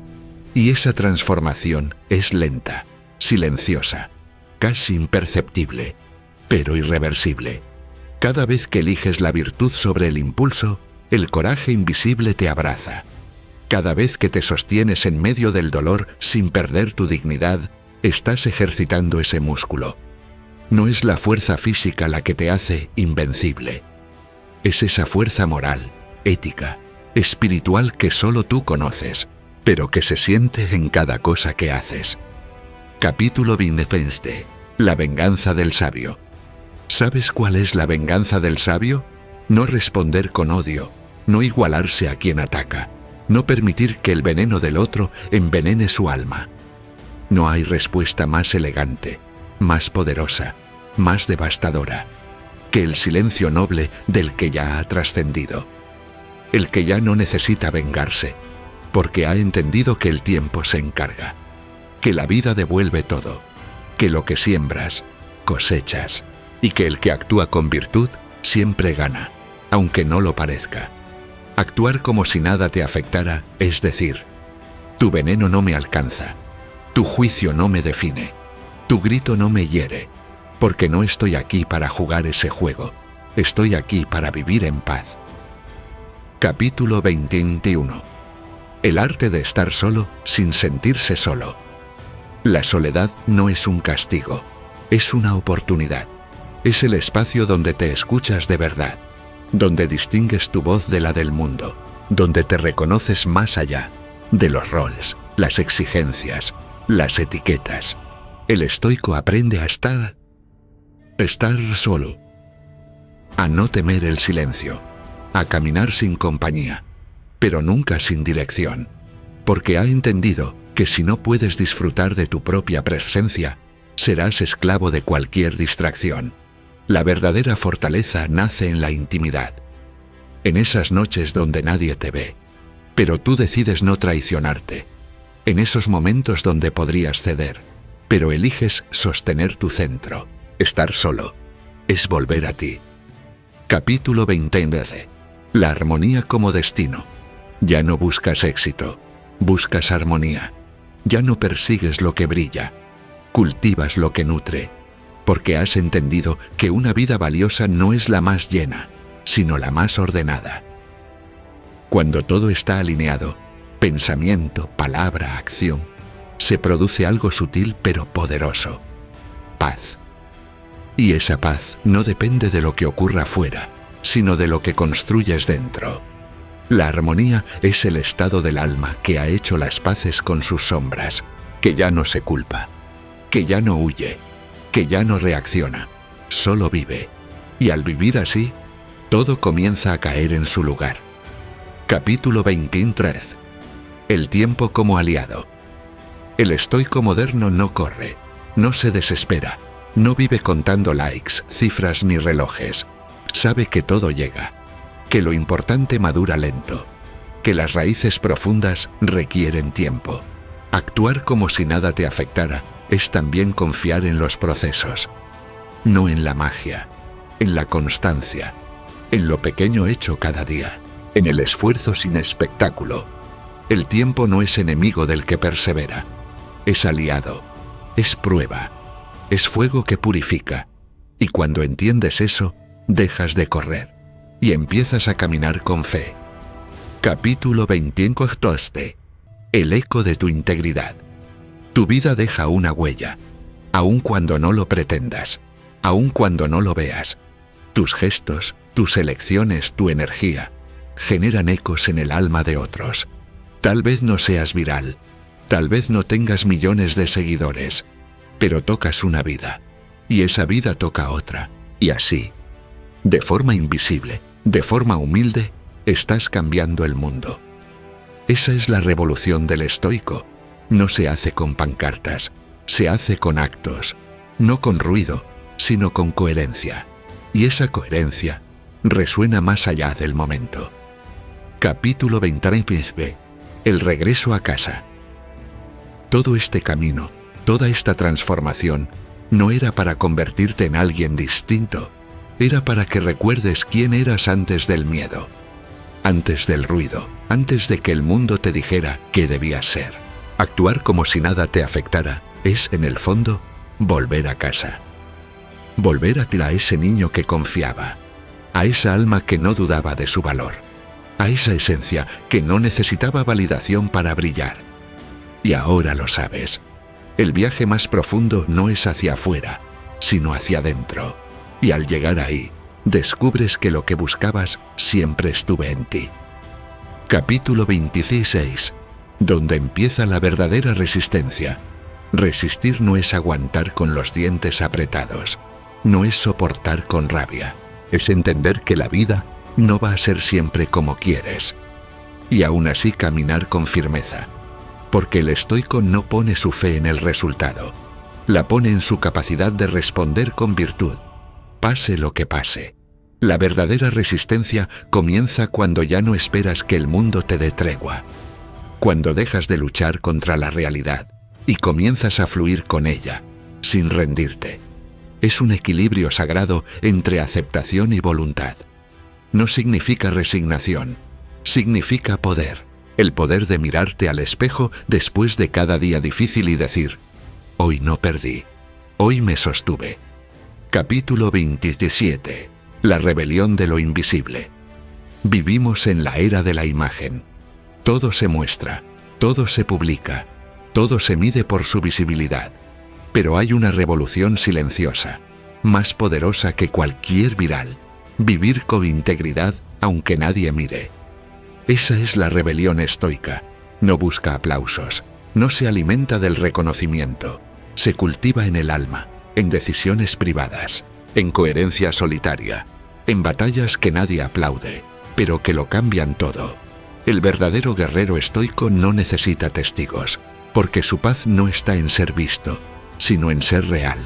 y esa transformación es lenta, silenciosa, casi imperceptible, pero irreversible. Cada vez que eliges la virtud sobre el impulso, el coraje invisible te abraza. Cada vez que te sostienes en medio del dolor sin perder tu dignidad, estás ejercitando ese músculo. No es la fuerza física la que te hace invencible. Es esa fuerza moral, ética, espiritual que solo tú conoces, pero que se siente en cada cosa que haces. Capítulo 27. La venganza del sabio. ¿Sabes cuál es la venganza del sabio? No responder con odio, no igualarse a quien ataca, no permitir que el veneno del otro envenene su alma. No hay respuesta más elegante, más poderosa, más devastadora, que el silencio noble del que ya ha trascendido. El que ya no necesita vengarse, porque ha entendido que el tiempo se encarga, que la vida devuelve todo, que lo que siembras, cosechas, y que el que actúa con virtud siempre gana, aunque no lo parezca. Actuar como si nada te afectara, es decir, tu veneno no me alcanza, tu juicio no me define, tu grito no me hiere, porque no estoy aquí para jugar ese juego, estoy aquí para vivir en paz. Capítulo 21. El arte de estar solo sin sentirse solo. La soledad no es un castigo, es una oportunidad. Es el espacio donde te escuchas de verdad, donde distingues tu voz de la del mundo, donde te reconoces más allá de los roles, las exigencias, las etiquetas. El estoico aprende a estar solo, a no temer el silencio, a caminar sin compañía, pero nunca sin dirección, porque ha entendido que si no puedes disfrutar de tu propia presencia, serás esclavo de cualquier distracción. La verdadera fortaleza nace en la intimidad, en esas noches donde nadie te ve, pero tú decides no traicionarte, en esos momentos donde podrías ceder, pero eliges sostener tu centro. Estar solo es volver a ti. Capítulo 20. La armonía como destino. Ya no buscas éxito, buscas armonía. Ya no persigues lo que brilla, cultivas lo que nutre, porque has entendido que una vida valiosa no es la más llena, sino la más ordenada. Cuando todo está alineado, pensamiento, palabra, acción, se produce algo sutil pero poderoso: paz. Y esa paz no depende de lo que ocurra fuera, sino de lo que construyes dentro. La armonía es el estado del alma que ha hecho las paces con sus sombras, que ya no se culpa, que ya no huye, que ya no reacciona, solo vive. Y al vivir así, todo comienza a caer en su lugar. Capítulo 23. El tiempo como aliado. El estoico moderno no corre, no se desespera, no vive contando likes, cifras ni relojes. Sabe que todo llega, que lo importante madura lento, que las raíces profundas requieren tiempo. Actuar como si nada te afectara es también confiar en los procesos, no en la magia, en la constancia, en lo pequeño hecho cada día, en el esfuerzo sin espectáculo. El tiempo no es enemigo del que persevera, es aliado, es prueba, es fuego que purifica, y cuando entiendes eso, dejas de correr y empiezas a caminar con fe. Capítulo 25. El eco de tu integridad. Tu vida deja una huella, aun cuando no lo pretendas, aun cuando no lo veas. Tus gestos, tus elecciones, tu energía, generan ecos en el alma de otros. Tal vez no seas viral, tal vez no tengas millones de seguidores, pero tocas una vida, y esa vida toca otra, y así, de forma invisible, de forma humilde, estás cambiando el mundo. Esa es la revolución del estoico. No se hace con pancartas, se hace con actos, no con ruido, sino con coherencia. Y esa coherencia resuena más allá del momento. Capítulo 20. El regreso a casa. Todo este camino, toda esta transformación, no era para convertirte en alguien distinto, era para que recuerdes quién eras antes del miedo, antes del ruido, antes de que el mundo te dijera qué debías ser. Actuar como si nada te afectara es, en el fondo, volver a casa. Volver a ese niño que confiaba, a esa alma que no dudaba de su valor, a esa esencia que no necesitaba validación para brillar. Y ahora lo sabes. El viaje más profundo no es hacia afuera, sino hacia adentro. Y al llegar ahí, descubres que lo que buscabas siempre estuvo en ti. Capítulo 26. Donde empieza la verdadera resistencia. Resistir no es aguantar con los dientes apretados, no es soportar con rabia, es entender que la vida no va a ser siempre como quieres, y aún así caminar con firmeza, porque el estoico no pone su fe en el resultado, la pone en su capacidad de responder con virtud, pase lo que pase. La verdadera resistencia comienza cuando ya no esperas que el mundo te dé tregua, cuando dejas de luchar contra la realidad y comienzas a fluir con ella, sin rendirte. Es un equilibrio sagrado entre aceptación y voluntad. No significa resignación, significa poder. El poder de mirarte al espejo después de cada día difícil y decir, hoy no perdí, hoy me sostuve. Capítulo 27. La rebelión de lo invisible. Vivimos en la era de la imagen. Todo se muestra, todo se publica, todo se mide por su visibilidad. Pero hay una revolución silenciosa, más poderosa que cualquier viral. Vivir con integridad aunque nadie mire. Esa es la rebelión estoica. No busca aplausos, no se alimenta del reconocimiento. Se cultiva en el alma, en decisiones privadas, en coherencia solitaria, en batallas que nadie aplaude, pero que lo cambian todo. El verdadero guerrero estoico no necesita testigos, porque su paz no está en ser visto, sino en ser real,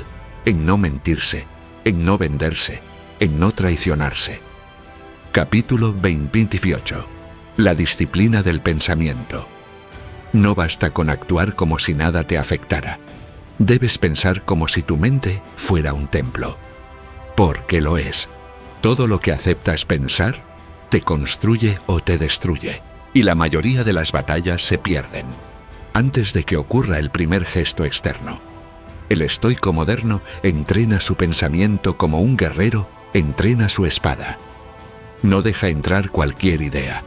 en no mentirse, en no venderse, en no traicionarse. Capítulo 28. La disciplina del pensamiento. No basta con actuar como si nada te afectara. Debes pensar como si tu mente fuera un templo. Porque lo es. Todo lo que aceptas pensar, te construye o te destruye. Y la mayoría de las batallas se pierden antes de que ocurra el primer gesto externo. El estoico moderno entrena su pensamiento como un guerrero entrena su espada. No deja entrar cualquier idea,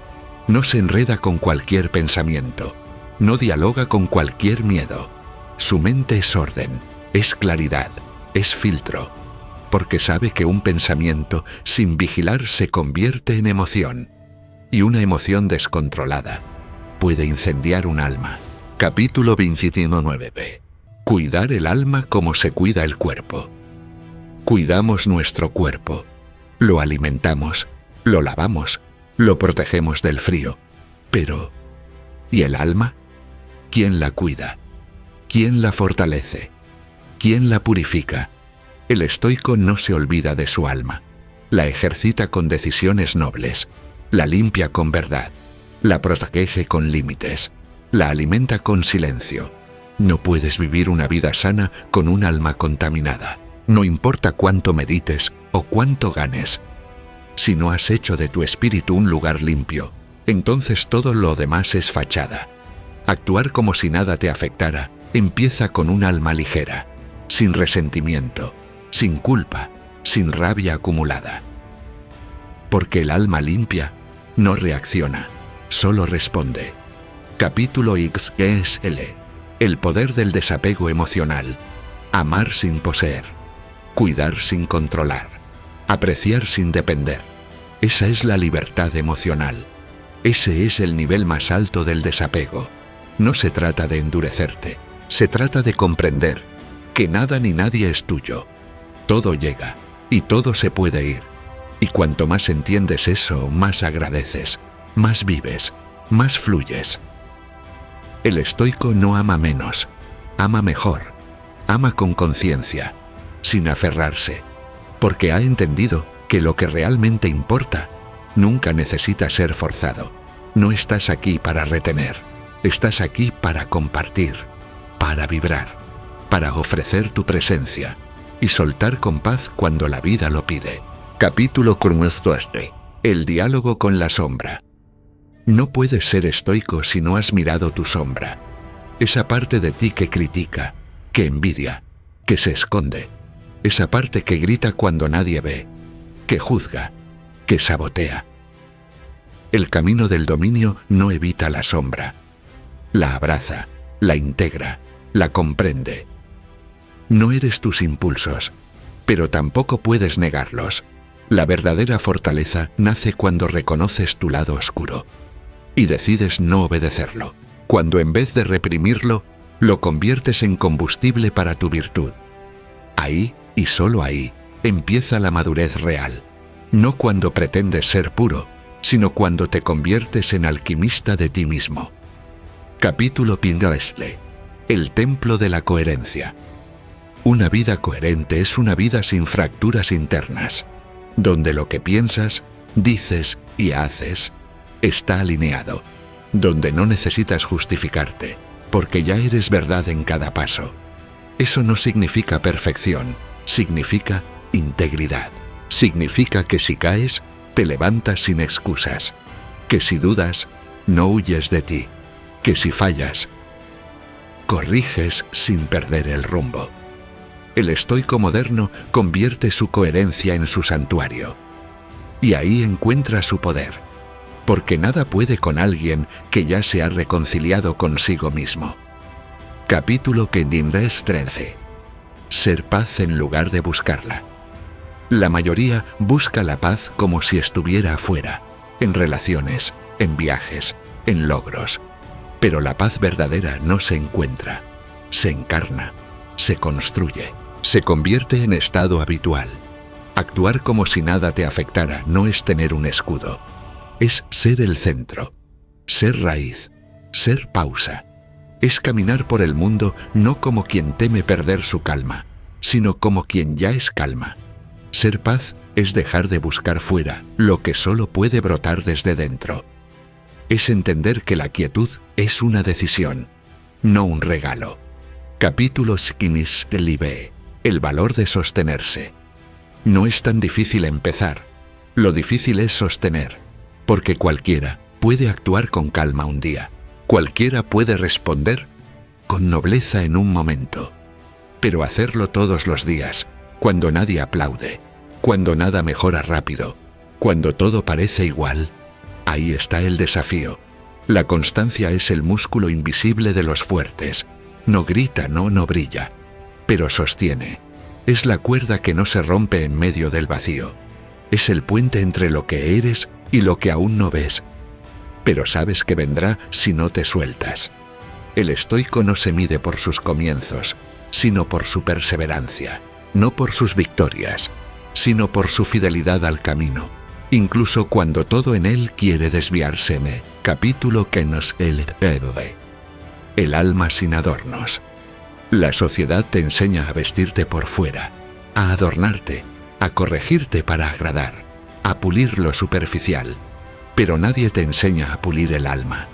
no se enreda con cualquier pensamiento, no dialoga con cualquier miedo. Su mente es orden, es claridad, es filtro, porque sabe que un pensamiento sin vigilar se convierte en emoción, y una emoción descontrolada puede incendiar un alma. Capítulo 29. Cuidar el alma como se cuida el cuerpo. Cuidamos nuestro cuerpo, lo alimentamos, lo lavamos, lo protegemos del frío. Pero, ¿y el alma? ¿Quién la cuida? ¿Quién la fortalece? ¿Quién la purifica? El estoico no se olvida de su alma. La ejercita con decisiones nobles, la limpia con verdad, la protege con límites, la alimenta con silencio. No puedes vivir una vida sana con un alma contaminada. No importa cuánto medites o cuánto ganes. Si no has hecho de tu espíritu un lugar limpio, entonces todo lo demás es fachada. Actuar como si nada te afectara empieza con un alma ligera, sin resentimiento, sin culpa, sin rabia acumulada. Porque el alma limpia no reacciona, solo responde. Capítulo XSL. El poder del desapego emocional. Amar sin poseer. Cuidar sin controlar. Apreciar sin depender. Esa es la libertad emocional. Ese es el nivel más alto del desapego. No se trata de endurecerte, se trata de comprender que nada ni nadie es tuyo. Todo llega y todo se puede ir. Y cuanto más entiendes eso, más agradeces, más vives, más fluyes. El estoico no ama menos, ama mejor, ama con conciencia, sin aferrarse, porque ha entendido que lo que realmente importa nunca necesita ser forzado. No estás aquí para retener, estás aquí para compartir, para vibrar, para ofrecer tu presencia y soltar con paz cuando la vida lo pide. Capítulo 14. El diálogo con la sombra. No puedes ser estoico si no has mirado tu sombra. Esa parte de ti que critica, que envidia, que se esconde. Esa parte que grita cuando nadie ve, que juzga, que sabotea. El camino del dominio no evita la sombra. La abraza, la integra, la comprende. No eres tus impulsos, pero tampoco puedes negarlos. La verdadera fortaleza nace cuando reconoces tu lado oscuro y decides no obedecerlo, cuando en vez de reprimirlo, lo conviertes en combustible para tu virtud. Ahí, y solo ahí, empieza la madurez real, no cuando pretendes ser puro, sino cuando te conviertes en alquimista de ti mismo. Capítulo 15. El templo de la coherencia. Una vida coherente es una vida sin fracturas internas, donde lo que piensas, dices y haces está alineado, donde no necesitas justificarte, porque ya eres verdad en cada paso. Eso no significa perfección, significa integridad. Significa que si caes, te levantas sin excusas, que si dudas, no huyes de ti, que si fallas, corriges sin perder el rumbo. El estoico moderno convierte su coherencia en su santuario, y ahí encuentra su poder, porque nada puede con alguien que ya se ha reconciliado consigo mismo. Capítulo 13. Ser paz en lugar de buscarla. La mayoría busca la paz como si estuviera afuera, en relaciones, en viajes, en logros. Pero la paz verdadera no se encuentra, se encarna, se construye, se convierte en estado habitual. Actuar como si nada te afectara no es tener un escudo, es ser el centro, ser raíz, ser pausa. Es caminar por el mundo no como quien teme perder su calma, sino como quien ya es calma. Ser paz es dejar de buscar fuera lo que solo puede brotar desde dentro. Es entender que la quietud es una decisión, no un regalo. Capítulo 15. El valor de sostenerse. No es tan difícil empezar, lo difícil es sostener, porque cualquiera puede actuar con calma un día. Cualquiera puede responder con nobleza en un momento, pero hacerlo todos los días, cuando nadie aplaude, cuando nada mejora rápido, cuando todo parece igual, ahí está el desafío. La constancia es el músculo invisible de los fuertes. No grita, no brilla, pero sostiene. Es la cuerda que no se rompe en medio del vacío. Es el puente entre lo que eres y lo que aún no ves, pero sabes que vendrá si no te sueltas. El estoico no se mide por sus comienzos, sino por su perseverancia, no por sus victorias, sino por su fidelidad al camino, incluso cuando todo en él quiere desviárseme. Capítulo 15. El alma sin adornos. La sociedad te enseña a vestirte por fuera, a adornarte, a corregirte para agradar, a pulir lo superficial. pero nadie te enseña a pulir el alma.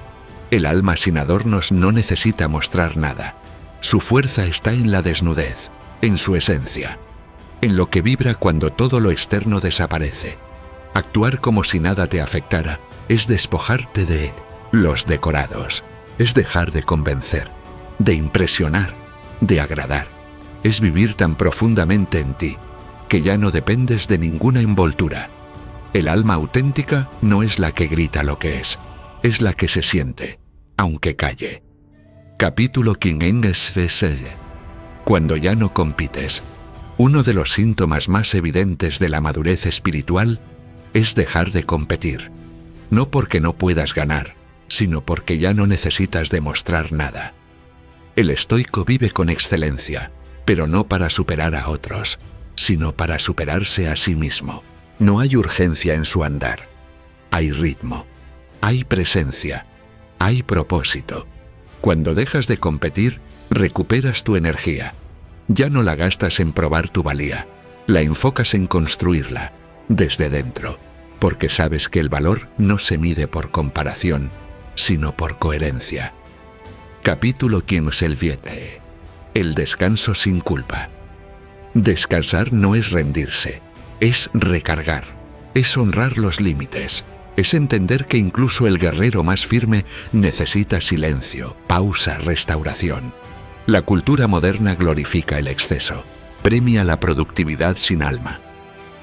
El alma sin adornos no necesita mostrar nada. Su fuerza está en la desnudez, en su esencia, en lo que vibra cuando todo lo externo desaparece. Actuar como si nada te afectara es despojarte de los decorados, es dejar de convencer, de impresionar, de agradar. Es vivir tan profundamente en ti que ya no dependes de ninguna envoltura. El alma auténtica no es la que grita lo que es la que se siente, aunque calle. Capítulo 15. Cuando ya no compites. Uno de los síntomas más evidentes de la madurez espiritual es dejar de competir. No porque no puedas ganar, sino porque ya no necesitas demostrar nada. El estoico vive con excelencia, pero no para superar a otros, sino para superarse a sí mismo. No hay urgencia en su andar. Hay ritmo, hay presencia, hay propósito. Cuando dejas de competir, recuperas tu energía. Ya no la gastas en probar tu valía, la enfocas en construirla, desde dentro, porque sabes que el valor no se mide por comparación, sino por coherencia. Capítulo 15. El descanso sin culpa. Descansar no es rendirse, es recargar, es honrar los límites, es entender que incluso el guerrero más firme necesita silencio, pausa, restauración. La cultura moderna glorifica el exceso, premia la productividad sin alma.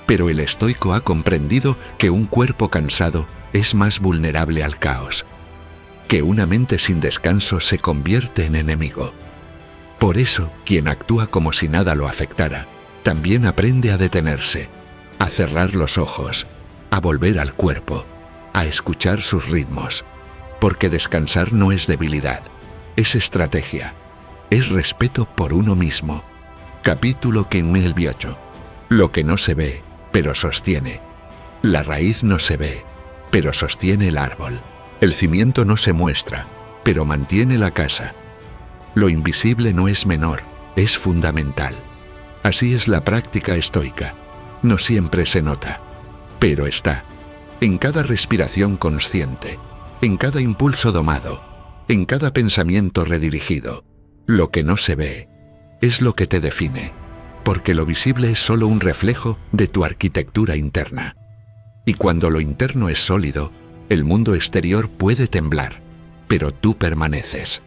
Pero el estoico ha comprendido que un cuerpo cansado es más vulnerable al caos, que una mente sin descanso se convierte en enemigo. Por eso, quien actúa como si nada lo afectara, también aprende a detenerse, a cerrar los ojos, a volver al cuerpo, a escuchar sus ritmos. Porque descansar no es debilidad, es estrategia, es respeto por uno mismo. Capítulo 15. Lo que no se ve, pero sostiene. La raíz no se ve, pero sostiene el árbol. El cimiento no se muestra, pero mantiene la casa. Lo invisible no es menor, es fundamental. Así es la práctica estoica. No siempre se nota, pero está. En cada respiración consciente, en cada impulso domado, en cada pensamiento redirigido. Lo que no se ve es lo que te define, porque lo visible es solo un reflejo de tu arquitectura interna. Y cuando lo interno es sólido, el mundo exterior puede temblar, pero tú permaneces.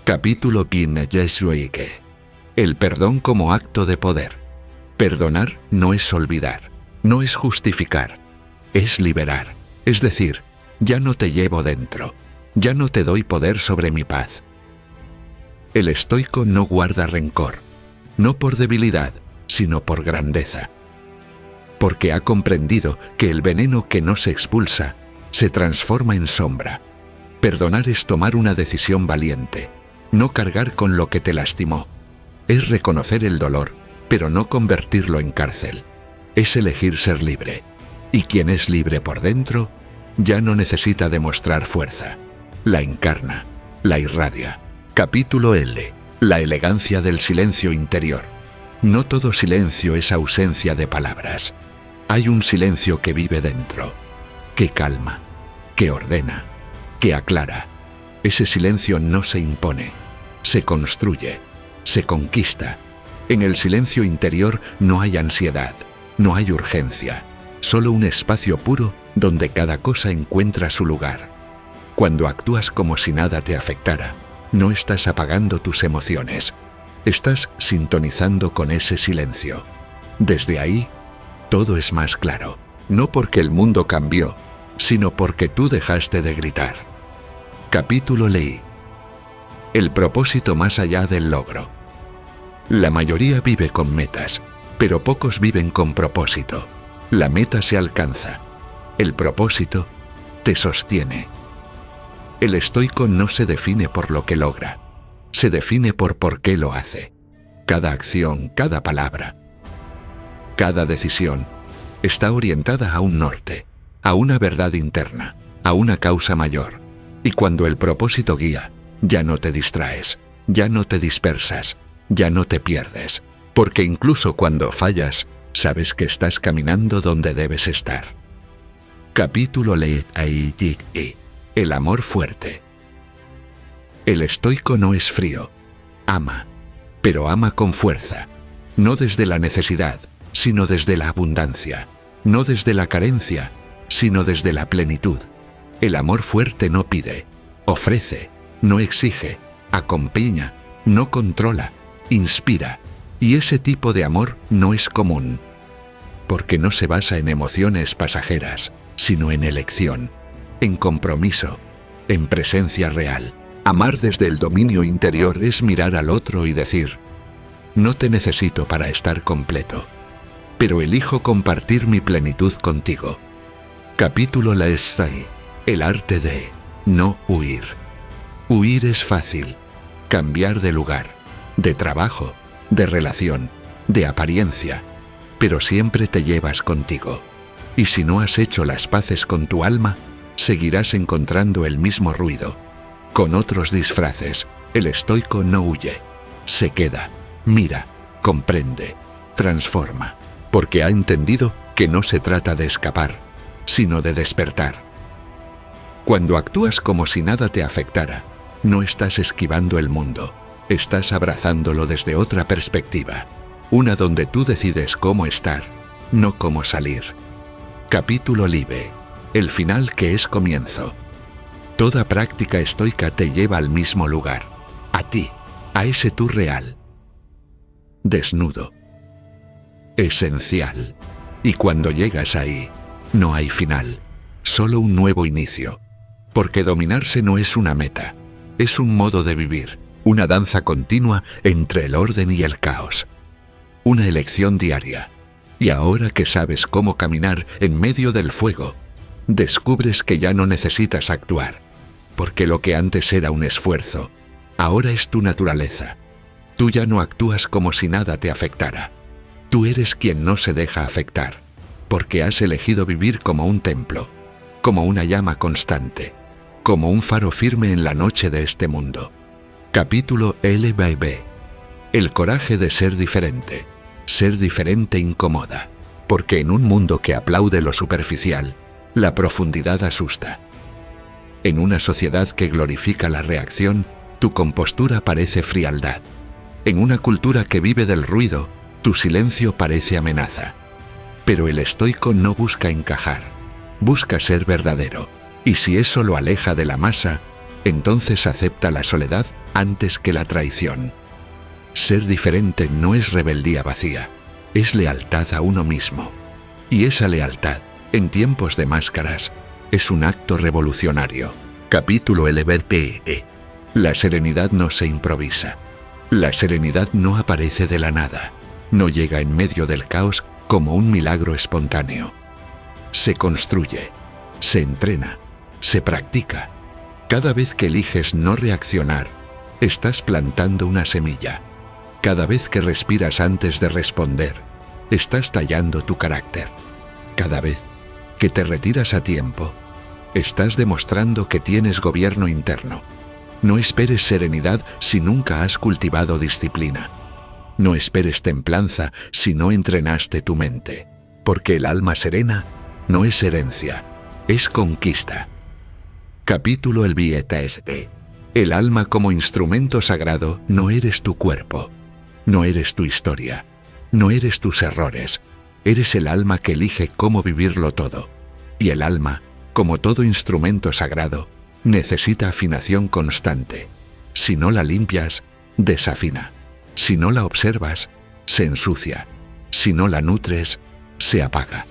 Capítulo 15. El perdón como acto de poder. Perdonar no es olvidar, no es justificar, es liberar. Es decir, ya no te llevo dentro, ya no te doy poder sobre mi paz. El estoico no guarda rencor, no por debilidad, sino por grandeza. Porque ha comprendido que el veneno que no se expulsa se transforma en sombra. Perdonar es tomar una decisión valiente, no cargar con lo que te lastimó. Es reconocer el dolor, pero no convertirlo en cárcel. Es elegir ser libre. Y quien es libre por dentro, ya no necesita demostrar fuerza. La encarna, la irradia. Capítulo L. La elegancia del silencio interior. No todo silencio es ausencia de palabras. Hay un silencio que vive dentro, que calma, que ordena, que aclara. Ese silencio no se impone, se construye, se conquista. En el silencio interior no hay ansiedad, no hay urgencia, solo un espacio puro donde cada cosa encuentra su lugar. Cuando actúas como si nada te afectara, no estás apagando tus emociones, estás sintonizando con ese silencio. Desde ahí, todo es más claro, no porque el mundo cambió, sino porque tú dejaste de gritar. Capítulo Ley. El propósito más allá del logro. La mayoría vive con metas, pero pocos viven con propósito. La meta se alcanza, el propósito te sostiene. El estoico no se define por lo que logra, se define por qué lo hace. Cada acción, cada palabra, cada decisión está orientada a un norte, a una verdad interna, a una causa mayor. Y cuando el propósito guía, ya no te distraes, ya no te dispersas, ya no te pierdes, porque incluso cuando fallas, sabes que estás caminando donde debes estar. Capítulo El amor fuerte. El estoico no es frío. Ama, pero ama con fuerza. No desde la necesidad, sino desde la abundancia. No desde la carencia, sino desde la plenitud. El amor fuerte no pide, ofrece, no exige, acompaña, no controla, inspira. Y ese tipo de amor no es común, porque no se basa en emociones pasajeras, sino en elección, en compromiso, en presencia real. Amar desde el dominio interior es mirar al otro y decir: no te necesito para estar completo, pero elijo compartir mi plenitud contigo. Capítulo El arte de no huir. Huir es fácil, cambiar de lugar, de trabajo, de relación, de apariencia, pero siempre te llevas contigo. Y si no has hecho las paces con tu alma, seguirás encontrando el mismo ruido. Con otros disfraces, el estoico no huye, se queda, mira, comprende, transforma, porque ha entendido que no se trata de escapar, sino de despertar. Cuando actúas como si nada te afectara, no estás esquivando el mundo, estás abrazándolo desde otra perspectiva, una donde tú decides cómo estar, no cómo salir. Capítulo el final que es comienzo. Toda práctica estoica te lleva al mismo lugar, a ti, a ese tú real. Desnudo. Esencial. Y cuando llegas ahí, no hay final, solo un nuevo inicio. Porque dominarse no es una meta, es un modo de vivir, una danza continua entre el orden y el caos. Una elección diaria. Y ahora que sabes cómo caminar en medio del fuego, descubres que ya no necesitas actuar, porque lo que antes era un esfuerzo, ahora es tu naturaleza. Tú ya no actúas como si nada te afectara. Tú eres quien no se deja afectar, porque has elegido vivir como un templo, como una llama constante, como un faro firme en la noche de este mundo. Capítulo El coraje de ser diferente. Ser diferente incomoda, porque en un mundo que aplaude lo superficial, la profundidad asusta. En una sociedad que glorifica la reacción, tu compostura parece frialdad. En una cultura que vive del ruido, tu silencio parece amenaza. Pero el estoico no busca encajar, busca ser verdadero, y si eso lo aleja de la masa, entonces acepta la soledad antes que la traición. Ser diferente no es rebeldía vacía, es lealtad a uno mismo. Y esa lealtad, en tiempos de máscaras, es un acto revolucionario. Capítulo La serenidad no se improvisa. La serenidad no aparece de la nada, no llega en medio del caos como un milagro espontáneo. Se construye, se entrena, se practica. Cada vez que eliges no reaccionar, estás plantando una semilla. Cada vez que respiras antes de responder, estás tallando tu carácter. Cada vez que te retiras a tiempo, estás demostrando que tienes gobierno interno. No esperes serenidad si nunca has cultivado disciplina. No esperes templanza si no entrenaste tu mente, porque el alma serena no es herencia, es conquista. Capítulo El alma como instrumento sagrado no eres tu cuerpo. No eres tu historia, no eres tus errores, eres el alma que elige cómo vivirlo todo. Y el alma, como todo instrumento sagrado, necesita afinación constante. Si no la limpias, desafina. Si no la observas, se ensucia. Si no la nutres, se apaga.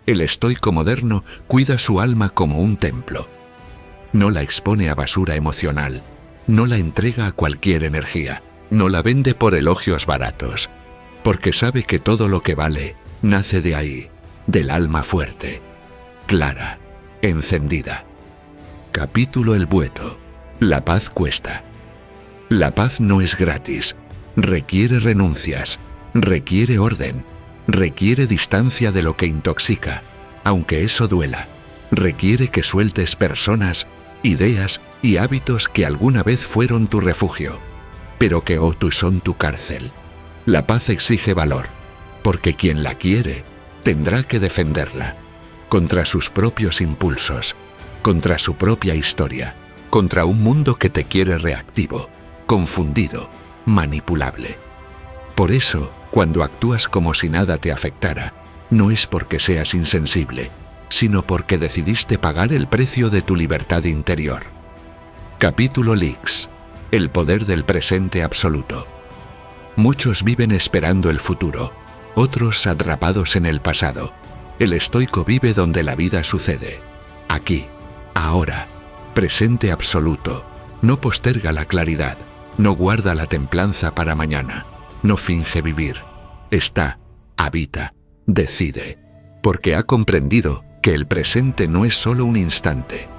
El estoico moderno cuida su alma como un templo. No la expone a basura emocional, no la entrega a cualquier energía. No la vende por elogios baratos, porque sabe que todo lo que vale nace de ahí, del alma fuerte, clara, encendida. Capítulo La paz cuesta. La paz no es gratis, requiere renuncias, requiere orden, requiere distancia de lo que intoxica, aunque eso duela, requiere que sueltes personas, ideas y hábitos que alguna vez fueron tu refugio, pero que hoy son tu cárcel. La paz exige valor, porque quien la quiere tendrá que defenderla, contra sus propios impulsos, contra su propia historia, contra un mundo que te quiere reactivo, confundido, manipulable. Por eso, cuando actúas como si nada te afectara, no es porque seas insensible, sino porque decidiste pagar el precio de tu libertad interior. Capítulo Lix. El poder del presente absoluto. Muchos viven esperando el futuro, otros atrapados en el pasado. El estoico vive donde la vida sucede. Aquí, ahora, presente absoluto. No posterga la claridad, no guarda la templanza para mañana, no finge vivir. Está, habita, decide, porque ha comprendido que el presente no es solo un instante,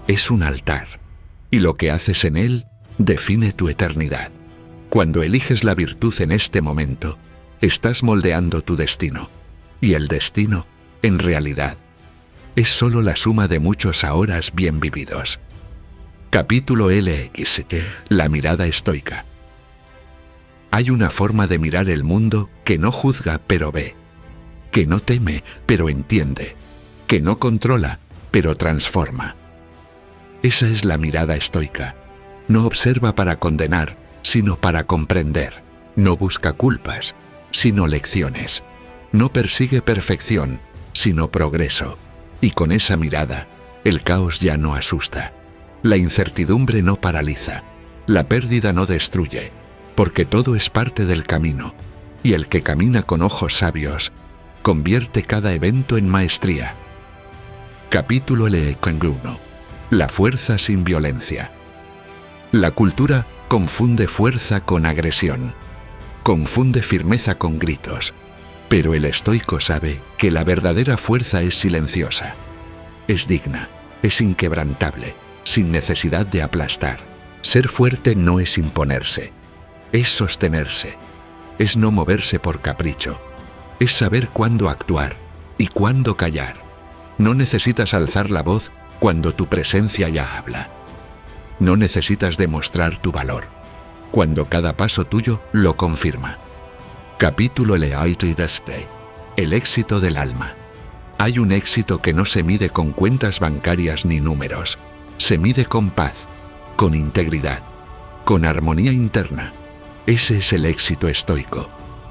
es un altar, y lo que haces en él define tu eternidad. Cuando eliges la virtud en este momento, estás moldeando tu destino, y el destino, en realidad, es solo la suma de muchos ahoras bien vividos. Capítulo LXT. La mirada estoica. Hay una forma de mirar el mundo que no juzga pero ve, que no teme pero entiende, que no controla pero transforma. Esa es la mirada estoica. No observa para condenar, sino para comprender. No busca culpas, sino lecciones. No persigue perfección, sino progreso. Y con esa mirada, el caos ya no asusta. La incertidumbre no paraliza. La pérdida no destruye, porque todo es parte del camino. Y el que camina con ojos sabios, convierte cada evento en maestría. Capítulo LX1. La fuerza sin violencia. La cultura confunde fuerza con agresión, confunde firmeza con gritos, pero el estoico sabe que la verdadera fuerza es silenciosa, es digna, es inquebrantable, sin necesidad de aplastar. Ser fuerte no es imponerse, es sostenerse, es no moverse por capricho, es saber cuándo actuar y cuándo callar. No necesitas alzar la voz cuando tu presencia ya habla. No necesitas demostrar tu valor, cuando cada paso tuyo lo confirma. Capítulo LXT. El éxito del alma. Hay un éxito que no se mide con cuentas bancarias ni números. Se mide con paz, con integridad, con armonía interna. Ese es el éxito estoico,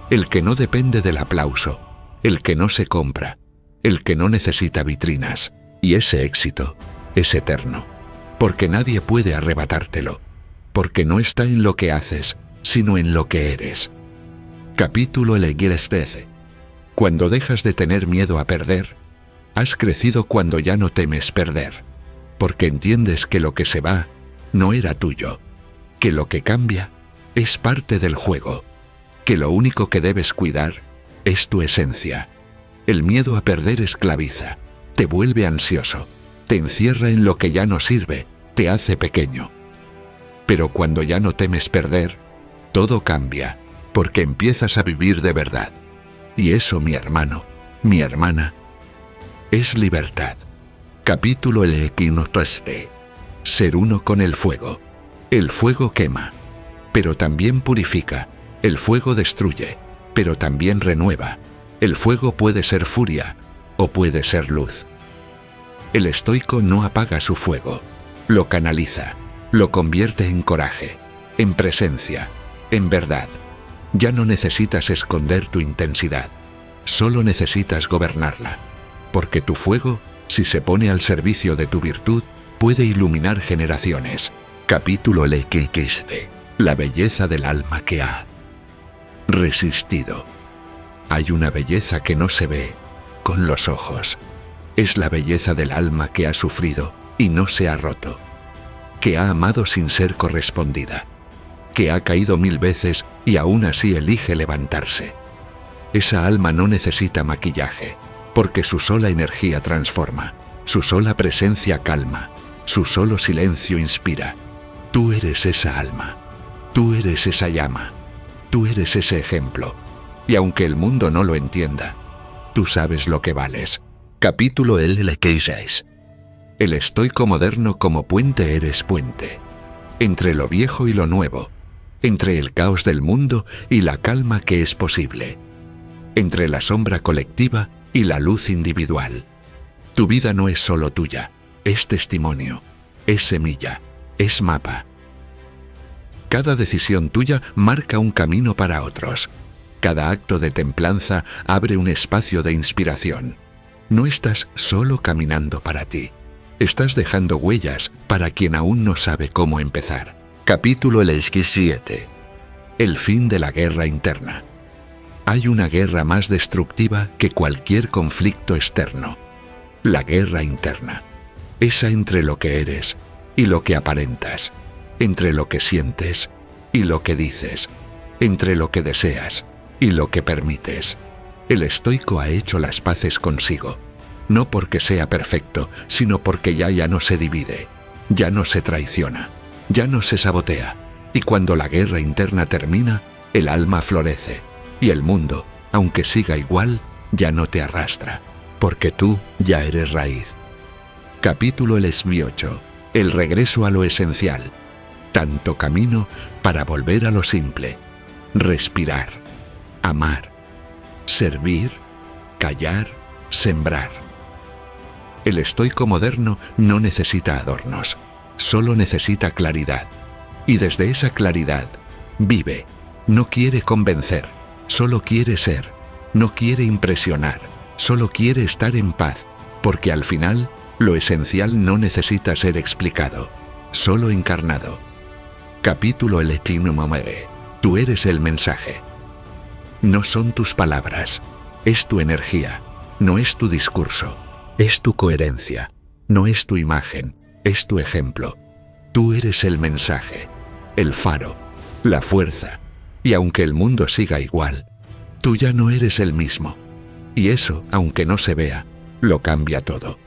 el que no depende del aplauso, el que no se compra, el que no necesita vitrinas. Y ese éxito es eterno, porque nadie puede arrebatártelo, porque no está en lo que haces, sino en lo que eres. Capítulo LXT. Cuando dejas de tener miedo a perder, has crecido cuando ya no temes perder, porque entiendes que lo que se va no era tuyo, que lo que cambia es parte del juego, que lo único que debes cuidar es tu esencia. El miedo a perder esclaviza, te vuelve ansioso, te encierra en lo que ya no sirve, te hace pequeño. Pero cuando ya no temes perder, todo cambia, porque empiezas a vivir de verdad. Y eso, mi hermano, mi hermana, es libertad. Capítulo LXT. Ser uno con el fuego. El fuego quema, pero también purifica. El fuego destruye, pero también renueva. El fuego puede ser furia o puede ser luz. El estoico no apaga su fuego, lo canaliza, lo convierte en coraje, en presencia, en verdad. Ya no necesitas esconder tu intensidad, solo necesitas gobernarla, porque tu fuego, si se pone al servicio de tu virtud, puede iluminar generaciones. Capítulo LXT. La belleza del alma que ha resistido. Hay una belleza que no se ve con los ojos. Es la belleza del alma que ha sufrido y no se ha roto, que ha amado sin ser correspondida, que ha caído 1000 veces y aún así elige levantarse. Esa alma no necesita maquillaje, porque su sola energía transforma, su sola presencia calma, su solo silencio inspira. Tú eres esa alma, tú eres esa llama, tú eres ese ejemplo, y aunque el mundo no lo entienda, tú sabes lo que vales. Capítulo LXT. El estoico moderno como puente eres puente, entre lo viejo y lo nuevo, entre el caos del mundo y la calma que es posible, entre la sombra colectiva y la luz individual. Tu vida no es solo tuya, es testimonio, es semilla, es mapa. Cada decisión tuya marca un camino para otros. Cada acto de templanza abre un espacio de inspiración. No estás solo caminando para ti. Estás dejando huellas para quien aún no sabe cómo empezar. Capítulo 7. El fin de la guerra interna. Hay una guerra más destructiva que cualquier conflicto externo. La guerra interna. Esa entre lo que eres y lo que aparentas. Entre lo que sientes y lo que dices. Entre lo que deseas y lo que permites. El estoico ha hecho las paces consigo. No porque sea perfecto, sino porque ya no se divide, ya no se traiciona, ya no se sabotea. Y cuando la guerra interna termina, el alma florece. Y el mundo, aunque siga igual, ya no te arrastra, porque tú ya eres raíz. Capítulo 8. El regreso a lo esencial. Tanto camino para volver a lo simple. Respirar, amar, servir, callar, sembrar. El estoico moderno no necesita adornos, solo necesita claridad. Y desde esa claridad, vive. No quiere convencer, solo quiere ser. No quiere impresionar, solo quiere estar en paz, porque al final, lo esencial no necesita ser explicado, solo encarnado. Capítulo 9. Tú eres el mensaje. No son tus palabras, es tu energía, no es tu discurso, es tu coherencia, no es tu imagen, es tu ejemplo. Tú eres el mensaje, el faro, la fuerza, y aunque el mundo siga igual, tú ya no eres el mismo. Y eso, aunque no se vea, lo cambia todo.